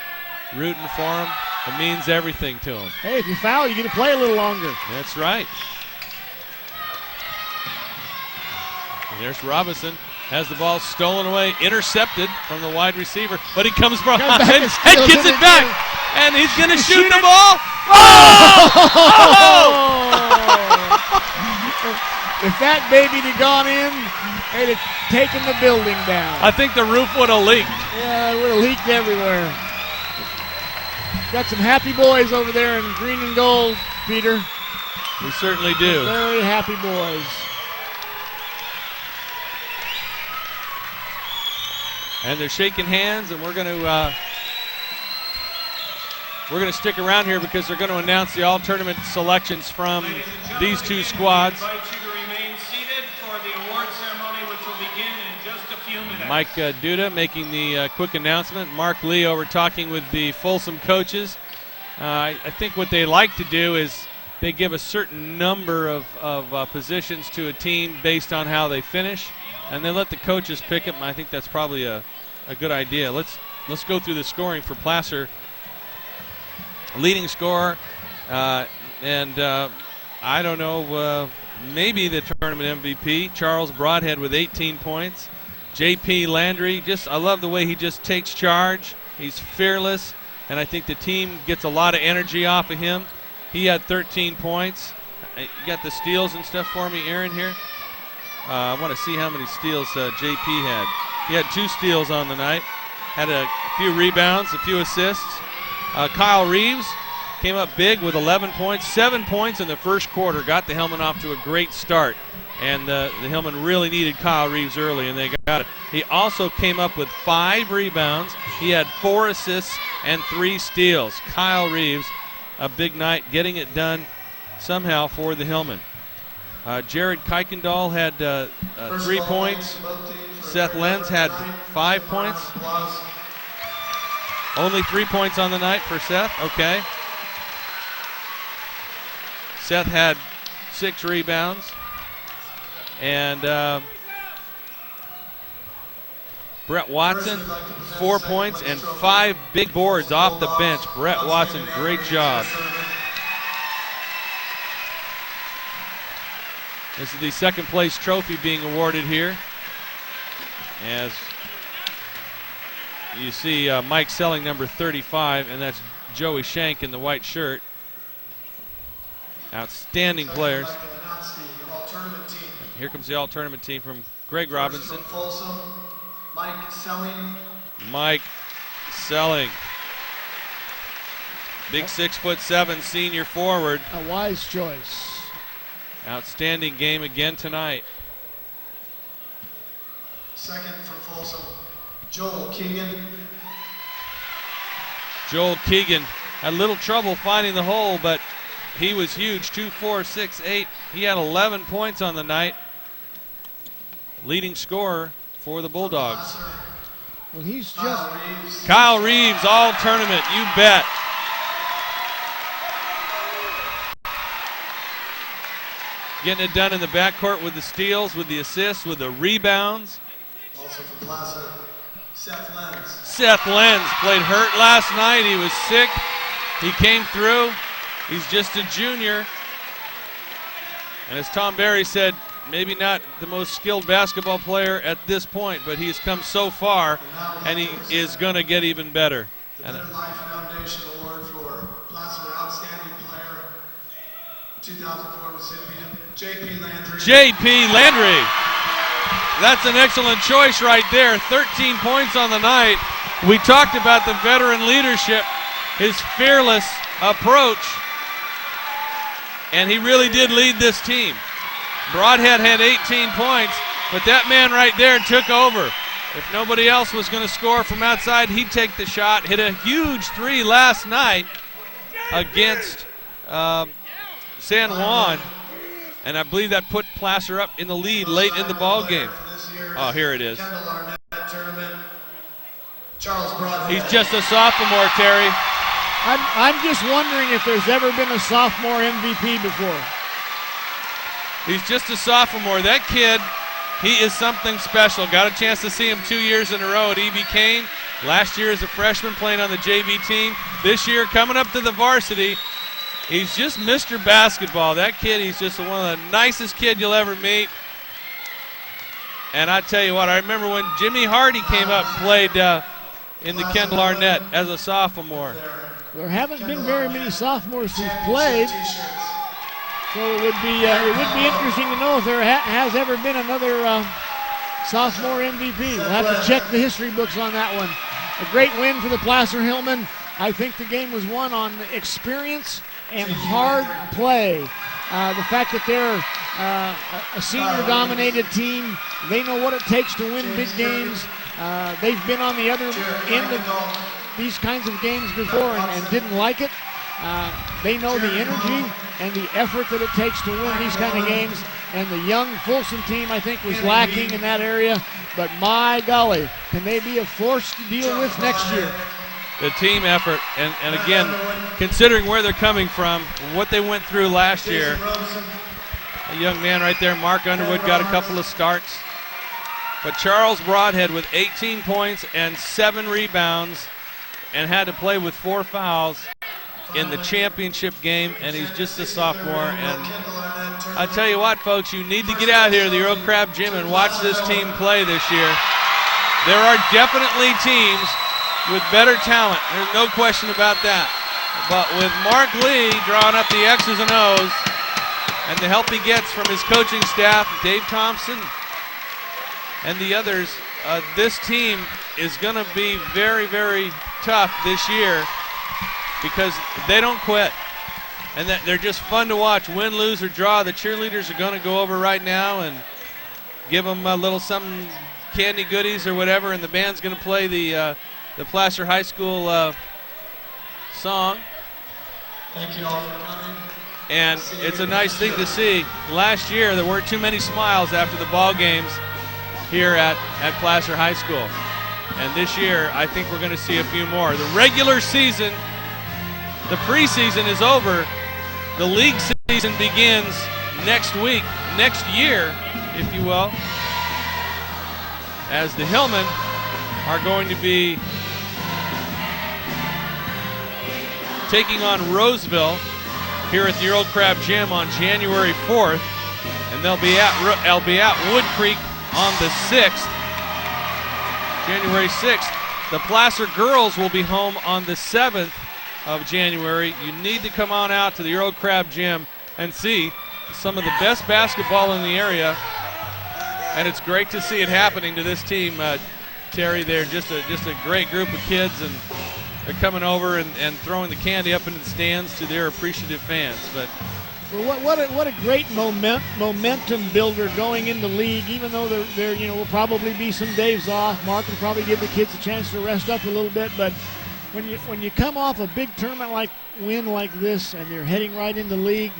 rooting for them. It means everything to them. Hey, if you foul, you get to play a little longer. That's right. And there's Robinson. Has the ball stolen away, intercepted from the wide receiver, but he comes behind and gets it back. And he's going to shoot the ball. Oh! If that baby had gone in, it'd have taken the building down. I think the roof would have leaked. Yeah, it would have leaked everywhere. Got some happy boys over there in green and gold, Peter. We certainly do. Very happy boys. And they're shaking hands, and we're going to stick around here because they're going to announce the all-tournament selections from these two squads. I invite you to remain seated for the award ceremony, which will begin in just a few minutes. Mike Duda making the quick announcement. Mark Lee over talking with the Folsom coaches. I think what they like to do is they give a certain number of positions to a team based on how they finish, and they let the coaches pick them. I think that's probably a good idea. Let's go through the scoring for Placer. Leading scorer, and I don't know, maybe the tournament MVP, Charles Broadhead with 18 points. J.P. Landry, I love the way he just takes charge. He's fearless, and I think the team gets a lot of energy off of him. He had 13 points. You got the steals and stuff for me, Aaron, here? I want to see how many steals J.P. had. He had 2 steals on the night, had a few rebounds, a few assists. Kyle Reeves came up big with 11 points, 7 points in the first quarter, got the Hillmen off to a great start. And the Hillmen really needed Kyle Reeves early, and they got it. He also came up with 5 rebounds. He had 4 assists and 3 steals. Kyle Reeves, a big night, getting it done somehow for the Hillmen. Jared Kuykendall had 3 points. Seth Lenz had 5 points. Only 3 points on the night for Seth. Okay. Seth had 6 rebounds. And Brett Watson, 4 points and 5 big boards off the bench. Brett Watson, great job. This is the second place trophy being awarded here. As you see Mike Selling, number 35, and that's Joey Shank in the white shirt. Outstanding players. Here comes the all-tournament team from Greg Robinson. From Folsom, Mike Selling. Mike Selling. Big 6'7" senior forward. A wise choice. Outstanding game again tonight. Second from Folsom, Joel Keegan. Joel Keegan had a little trouble finding the hole, but he was huge. 2, 4, 6, 8. He had 11 points on the night. Leading scorer for the Bulldogs. Well, he's just Kyle Reeves, all tournament, you bet. Getting it done in the backcourt with the steals, with the assists, with the rebounds. Also from Placer, Seth Lenz. Seth Lenz played hurt last night. He was sick. He came through. He's just a junior. And as Tom Barry said, maybe not the most skilled basketball player at this point, but he's come so far, and he is going to get even better. The Better Life Foundation Award for Placer Outstanding Player, 2004 recipient, J.P. Landry. J.P. Landry. That's an excellent choice right there. 13 points on the night. We talked about the veteran leadership, his fearless approach, and he really did lead this team. Broadhead had 18 points, but that man right there took over. If nobody else was going to score from outside, he'd take the shot. Hit a huge 3 last night against San Juan, and I believe that put Placer up in the lead late in the ball game. Oh, here it is. Kendall Arnett tournament, Charles Broadhead. He's just a sophomore, Terry. I'm just wondering if there's ever been a sophomore MVP before. He's just a sophomore. That kid He is something special. Got a chance to see him 2 years in a row at E.B. Kane. Last year as a freshman playing on the JV team. This year coming up to the varsity. He's just Mr. Basketball. That kid, he's just one of the nicest kids you'll ever meet. And I tell you what, I remember when Jimmy Hardy came up and played in the Kendall Arnett as a sophomore. There haven't been very many sophomores who've played, so it would be interesting to know if there has ever been another sophomore MVP. We'll have to check the history books on that one. A great win for the Placer Hillmen. I think the game was won on experience and hard play. The fact that they're a senior-dominated team, they know what it takes to win big games. They've been on the other end of these kinds of games before and didn't like it. They know the energy and the effort that it takes to win these kind of games. And the young Folsom team, I think, was lacking in that area. But my golly, can they be a force to deal with next year? The team effort, and again, considering where they're coming from, what they went through last year. A young man right there, Mark Underwood, got a couple of starts. But Charles Broadhead with 18 points and 7 rebounds and had to play with 4 fouls in the championship game, and he's just a sophomore. And I tell you what, folks, you need to get out here to the Earl Crabb Gym and watch this team play this year. There are definitely teams with better talent. There's no question about that. But with Mark Lee drawing up the X's and O's and the help he gets from his coaching staff, Dave Thompson and the others, this team is going to be very, very tough this year because they don't quit. And that they're just fun to watch, win, lose, or draw. The cheerleaders are going to go over right now and give them a little something, candy goodies or whatever, and the band's going to play the Placer High School song. Thank you all for coming. And it's a nice thing to see. Last year, there weren't too many smiles after the ball games here at Placer High School. And this year, I think we're going to see a few more. The regular season, the preseason is over. The league season begins next week, next year, if you will, as the Hillmen are going to be taking on Roseville here at the Earl Crabb Gym on January 4th, and they'll be at Wood Creek on the 6th, January 6th. The Placer girls will be home on the 7th of January. You need to come on out to the Earl Crabb Gym and see some of the best basketball in the area, and it's great to see it happening to this team. Terry, they're just a great group of kids, and they're coming over and throwing the candy up into the stands to their appreciative fans. But well, what a great momentum builder going into league. Even though there will probably be some days off, Mark will probably give the kids a chance to rest up a little bit. But when you come off a big tournament win like this, and you're heading right into league,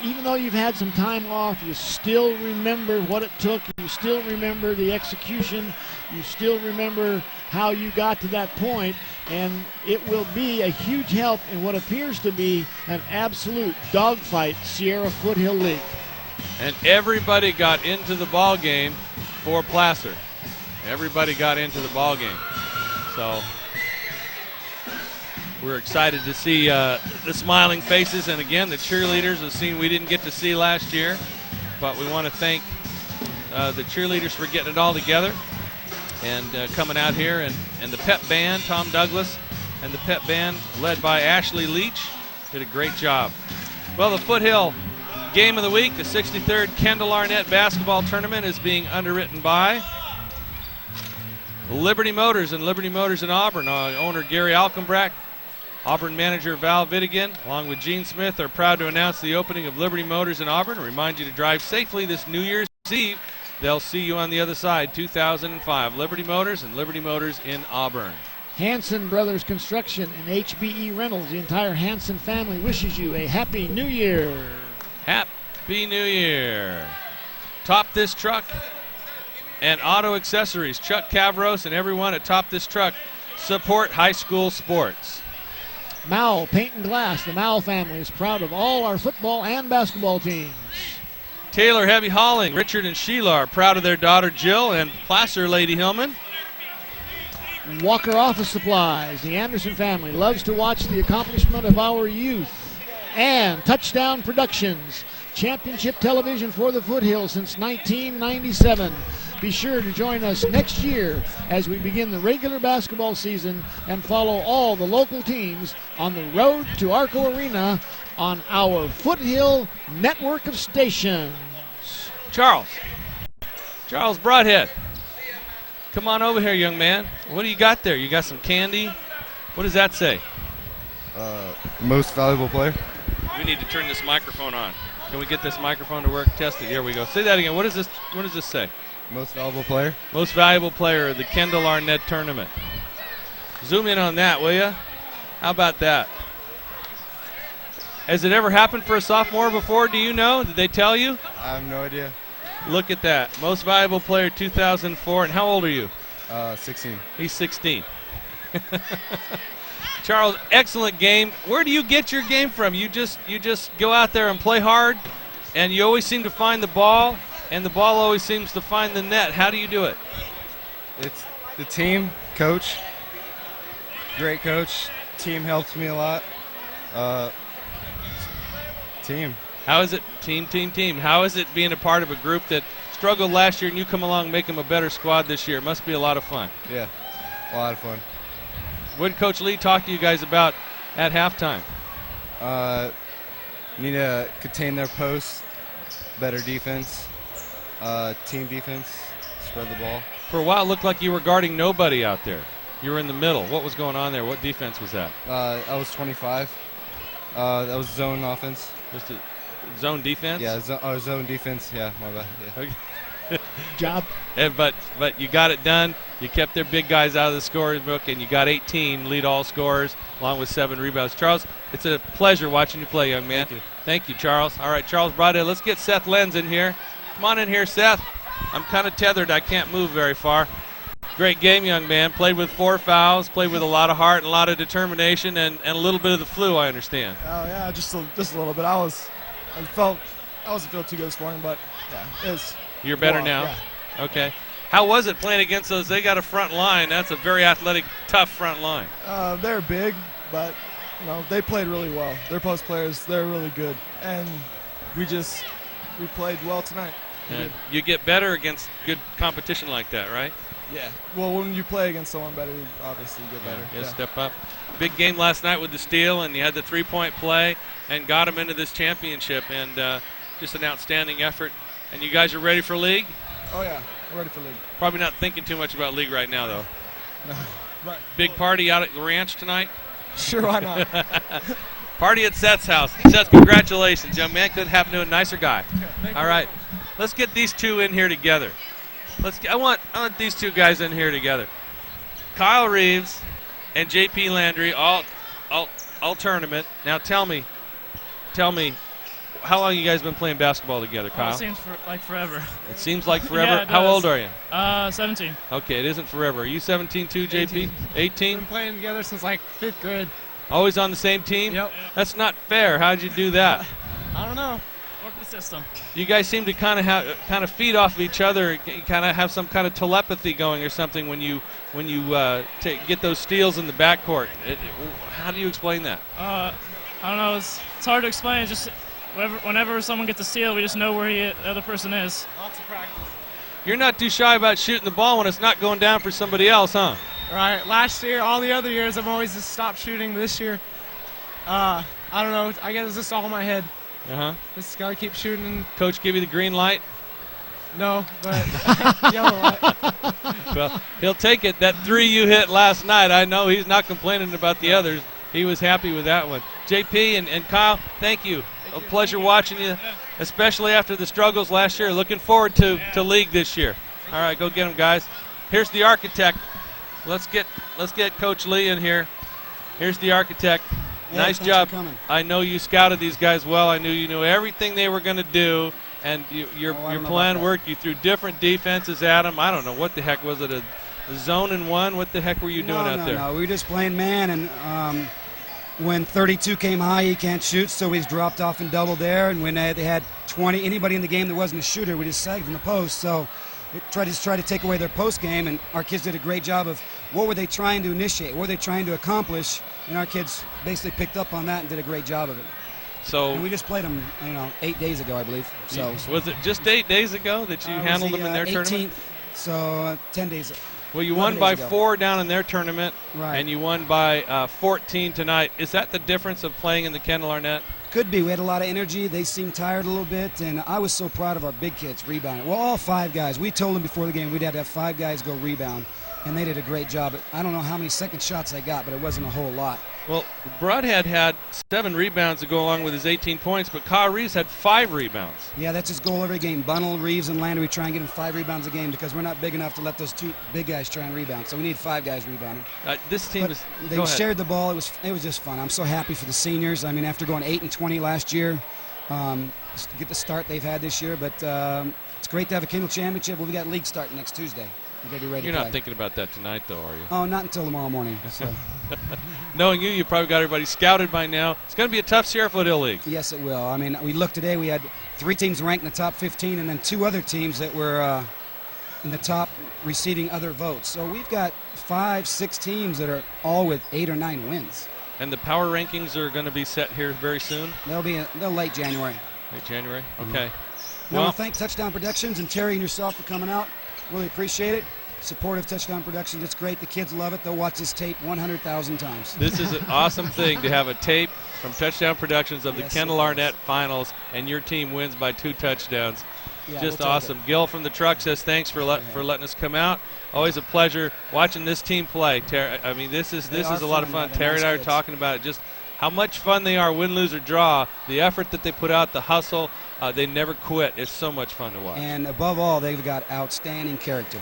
even though you've had some time off, you still remember what it took. You still remember the execution. You still remember how you got to that point, and it will be a huge help in what appears to be an absolute dogfight Sierra Foothill League. And everybody got into the ball game for Placer. Everybody got into the ball game. So we're excited to see the smiling faces, and again, the cheerleaders, a scene we didn't get to see last year, but we want to thank the cheerleaders for getting it all together and coming out here, and the pep band, Tom Douglas and the pep band led by Ashley Leach did a great job. Well, the Foothill game of the week, the 63rd Kendall Arnett basketball tournament, is being underwritten by Liberty Motors and Liberty Motors in Auburn. Owner Gary Alkenbrack, Auburn manager Val Vittigan, along with Gene Smith, are proud to announce the opening of Liberty Motors in Auburn and remind you to drive safely this New Year's Eve. They'll see you on the other side, 2005. Liberty Motors and Liberty Motors in Auburn. Hanson Brothers Construction and HBE Rentals. The entire Hanson family wishes you a Happy New Year. Happy New Year. Top This Truck and Auto Accessories. Chuck Cavros and everyone at Top This Truck support high school sports. Mowell Paint and Glass. The Mowell family is proud of all our football and basketball teams. Taylor Heavy Hauling, Richard and Sheila are proud of their daughter Jill and Placer Lady Hillmen. Walker Office Supplies. The Anderson family loves to watch the accomplishment of our youth. And Touchdown Productions, championship television for the Foothills since 1997. Be sure to join us next year as we begin the regular basketball season and follow all the local teams on the road to Arco Arena on our Foothill network of stations. Charles Broadhead. Come on over here, young man. What do you got there? You got some candy? What does that say? Most valuable player. We need to turn this microphone on. Can we get this microphone to work? Test it. Here we go. Say that again. What does this say? Most valuable player. Most valuable player of the Kendall Arnett tournament. Zoom in on that, will you? How about that? Has it ever happened for a sophomore before? Do you know? Did they tell you? I have no idea. Look at that. Most valuable player 2004. And how old are you? 16. He's 16. Charles, excellent game. Where do you get your game from? You just go out there and play hard, and you always seem to find the ball, and the ball always seems to find the net. How do you do it? It's the team, coach. Great coach. Team helps me a lot. Team. How is it, team? How is it being a part of a group that struggled last year and you come along and make them a better squad this year? It must be a lot of fun. Yeah, a lot of fun. What did Coach Lee talk to you guys about at halftime? Need to contain their posts, better defense, team defense, spread the ball. For a while, it looked like you were guarding nobody out there. You were in the middle. What was going on there? What defense was that? I was 25. That was zone offense. Just a zone defense? Yeah, zone defense. Yeah, my bad. Yeah. Job. But you got it done. You kept their big guys out of the scorer's book, and you got 18 lead all scorers, along with 7 rebounds. Charles, it's a pleasure watching you play, young man. Thank you, Charles. All right, Charles Broadhead, let's get Seth Lenz in here. Come on in here, Seth. I'm kind of tethered. I can't move very far. Great game, young man. Played with 4 fouls, played with a lot of heart and a lot of determination, and a little bit of the flu, I understand. Oh, yeah, just a little bit. I wasn't feeling too good this morning, but, yeah, it's. You're better now? Yeah. Okay. How was it playing against those? They got a front line. That's a very athletic, tough front line. They're big, but, they played really well. Their post players, they're really good. And we played well tonight. And you get better against good competition like that, right? Yeah. Well, when you play against someone better, obviously you get better. Yeah, step up. Big game last night with the steal, and you had the three-point play and got them into this championship, and just an outstanding effort. And you guys are ready for league? Oh, yeah. We're ready for league. Probably not thinking too much about league right now, though. No. Right. Big party out at the ranch tonight? Sure, why not? Party at Seth's house. Seth, congratulations, young man. Couldn't happen to a nicer guy. All right. Let's get these two in here together. I want these two guys in here together. Kyle Reeves and JP Landry, all tournament. Now tell me, how long you guys been playing basketball together, Kyle? It seems like forever. It seems like forever. Yeah, it How does. old are you? 17. Okay, it isn't forever. Are you 17 too, JP? 18? Been playing together since like 5th grade. Always on the same team? Yep. That's not fair. How'd you do that? I don't know. Work the system. You guys seem to kind of feed off of each other. You kind of have some kind of telepathy going or something when you get those steals in the backcourt. How do you explain that? I don't know. It's hard to explain. It's just whenever someone gets a steal, we just know where the other person is. Lots of practice. You're not too shy about shooting the ball when it's not going down for somebody else, huh? Right. Last year, all the other years, I've always just stopped shooting. This year, I don't know. I guess it's just all in my head. Just gotta keep shooting. Coach give you the green light? No, but yellow light. Well, he'll take it. That 3 you hit last night, I know he's not complaining about the others. He was happy with that one. JP and Kyle, thank you. A pleasure watching you, especially after the struggles last year. Looking forward to league this year. All right, go get them, guys. Here's the architect. Let's get Coach Lee in here. Here's the architect. Yeah, nice job. I know you scouted these guys well. I knew you knew everything they were going to do, and your plan worked. You threw different defenses at them. I don't know what the heck was it, a zone and one? What the heck were you doing out there? No, we were just playing man, and when 32 came high, he can't shoot, so he's dropped off and doubled there. And when they had 20, anybody in the game that wasn't a shooter, we just sagged in the post. So we tried to take away their post game, and our kids did a great job of what were they trying to initiate, what were they trying to accomplish, and our kids basically picked up on that and did a great job of it. So and we just played them, 8 days ago, I believe. So was it just 8 days ago that you handled them in their 18th, tournament? So 10 days. Well, you won by 4 down in their tournament, right, and you won by 14 tonight. Is that the difference of playing in the Kendall Arnett? Could be. We had a lot of energy. They seemed tired a little bit, and I was so proud of our big kids rebounding. Well, all 5 guys. We told them before the game we'd have to have 5 guys go rebound, and they did a great job. I don't know how many second shots they got, but it wasn't a whole lot. Well, Broadhead had 7 rebounds to go along with his 18 points, but Kyle Reeves had 5 rebounds. Yeah, that's his goal every game. Bunnell, Reeves, and Lander, we try and get him 5 rebounds a game because we're not big enough to let those 2 big guys try and rebound. So we need 5 guys rebounding. This team they shared the ball. It was just fun. I'm so happy for the seniors. I mean, after going 8-20 last year, get the start they've had this year. But it's great to have a Kendall championship. Well, we got league starting next Tuesday. We got to be ready. You're to not play. thinking about that tonight, though, are you? Oh, not until tomorrow morning. So. Knowing you probably got everybody scouted by now. It's going to be a tough Sierra Foothill League. Yes, it will. I mean, we looked today. We had 3 teams ranked in the top 15, and then 2 other teams that were in the top receiving other votes. So we've got 5, 6 teams that are all with 8 or 9 wins. And the power rankings are going to be set here very soon? They'll late January. Late January? Okay. I want to thank Touchdown Productions and Terry and yourself for coming out. Really appreciate it. Supportive Touchdown Productions. It's great. The kids love it. They'll watch this tape 100,000 times. This is an awesome thing to have a tape from Touchdown Productions of the Kendall Arnett Finals, and your team wins by 2 touchdowns. Yeah, Just we'll awesome. Gil from the truck says thanks for letting us come out. Always a pleasure watching this team play. I mean, this is a lot of fun. Terry and I are talking about it, just how much fun they are, win, lose, or draw. The effort that they put out, the hustle, they never quit. It's so much fun to watch. And above all, they've got outstanding character.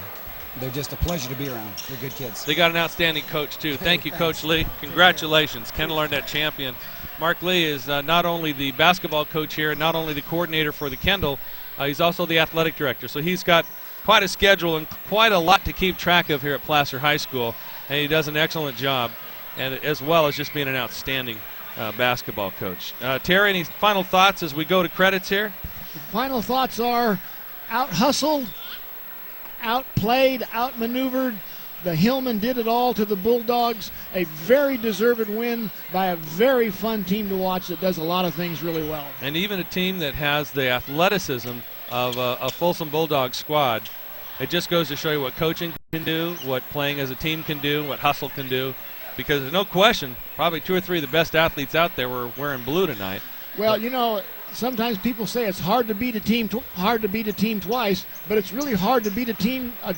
They're just a pleasure to be around. They're good kids. They got an outstanding coach, too. Thank you, Coach Lee. Congratulations. Kendall Arnett champion. Mark Lee is not only the basketball coach here, not only the coordinator for the Kendall, he's also the athletic director. So he's got quite a schedule and quite a lot to keep track of here at Placer High School, and he does an excellent job, and as well as just being an outstanding basketball coach. Terry, any final thoughts as we go to credits here? Final thoughts are out-hustled, outplayed, outmaneuvered. The Hillmen did it all to the Bulldogs. A very deserved win by a very fun team to watch that does a lot of things really well. And even a team that has the athleticism of a Folsom Bulldog squad. It just goes to show you what coaching can do, what playing as a team can do, what hustle can do. Because there's no question, probably 2 or 3 of the best athletes out there were wearing blue tonight. Well, sometimes people say it's hard to beat a team twice, but it's really hard to beat a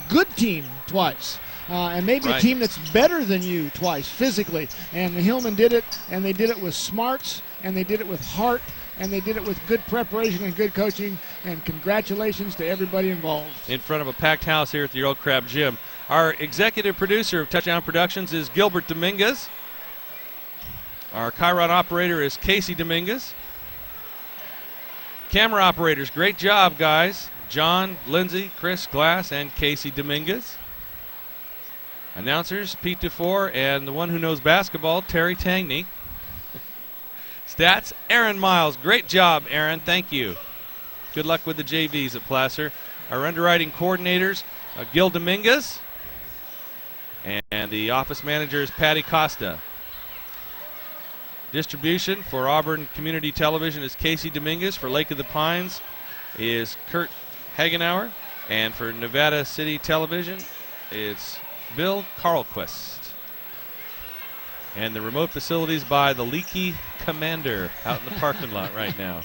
good team twice. And maybe a team that's better than you twice physically. And the Hillmen did it, and they did it with smarts, and they did it with heart, and they did it with good preparation and good coaching. And congratulations to everybody involved. In front of a packed house here at the Old Crab Gym. Our executive producer of Touchdown Productions is Gilbert Dominguez. Our Chiron operator is Casey Dominguez. Camera operators, great job, guys. John, Lindsay, Chris Glass, and Casey Dominguez. Announcers, Pete Dufour, and the one who knows basketball, Terry Tangney. Stats, Aaron Miles. Great job, Aaron. Thank you. Good luck with the JVs at Placer. Our underwriting coordinators, Gil Dominguez. And the office manager is Patty Costa. Distribution for Auburn Community Television is Casey Dominguez. For Lake of the Pines is Kurt Hagenauer. And for Nevada City Television, it's Bill Carlquist. And the remote facilities by the Leaky Commander out in the parking lot right now.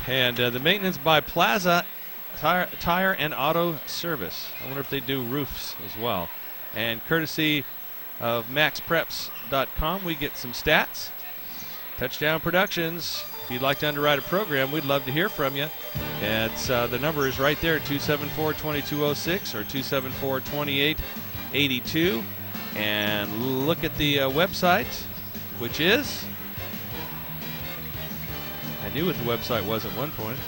And the maintenance by Plaza Tire and Auto Service. I wonder if they do roofs as well. And courtesy of maxpreps.com, we get some stats. Touchdown Productions. If you'd like to underwrite a program, we'd love to hear from you. It's the number is right there, 274-2206 or 274-2882. And look at the website, which is, I knew what the website was at one point.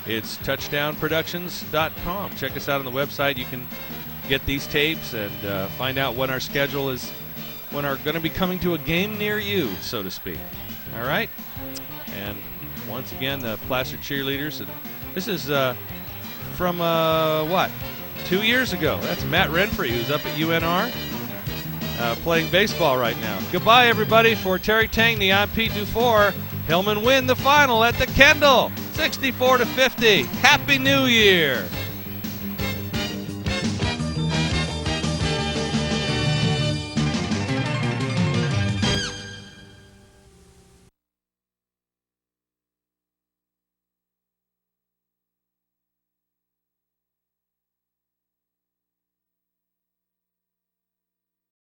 It's touchdownproductions.com. Check us out on the website. You can get these tapes and find out what our schedule is when are going to be coming to a game near you, so to speak. All right? And once again, the Placer cheerleaders. And this is from, what, 2 years ago. That's Matt Renfrey, who's up at UNR playing baseball right now. Goodbye, everybody. For Terry Tangney, I'm Pete Dufour. Hillmen win the final at the Kendall, 64-50. Happy New Year.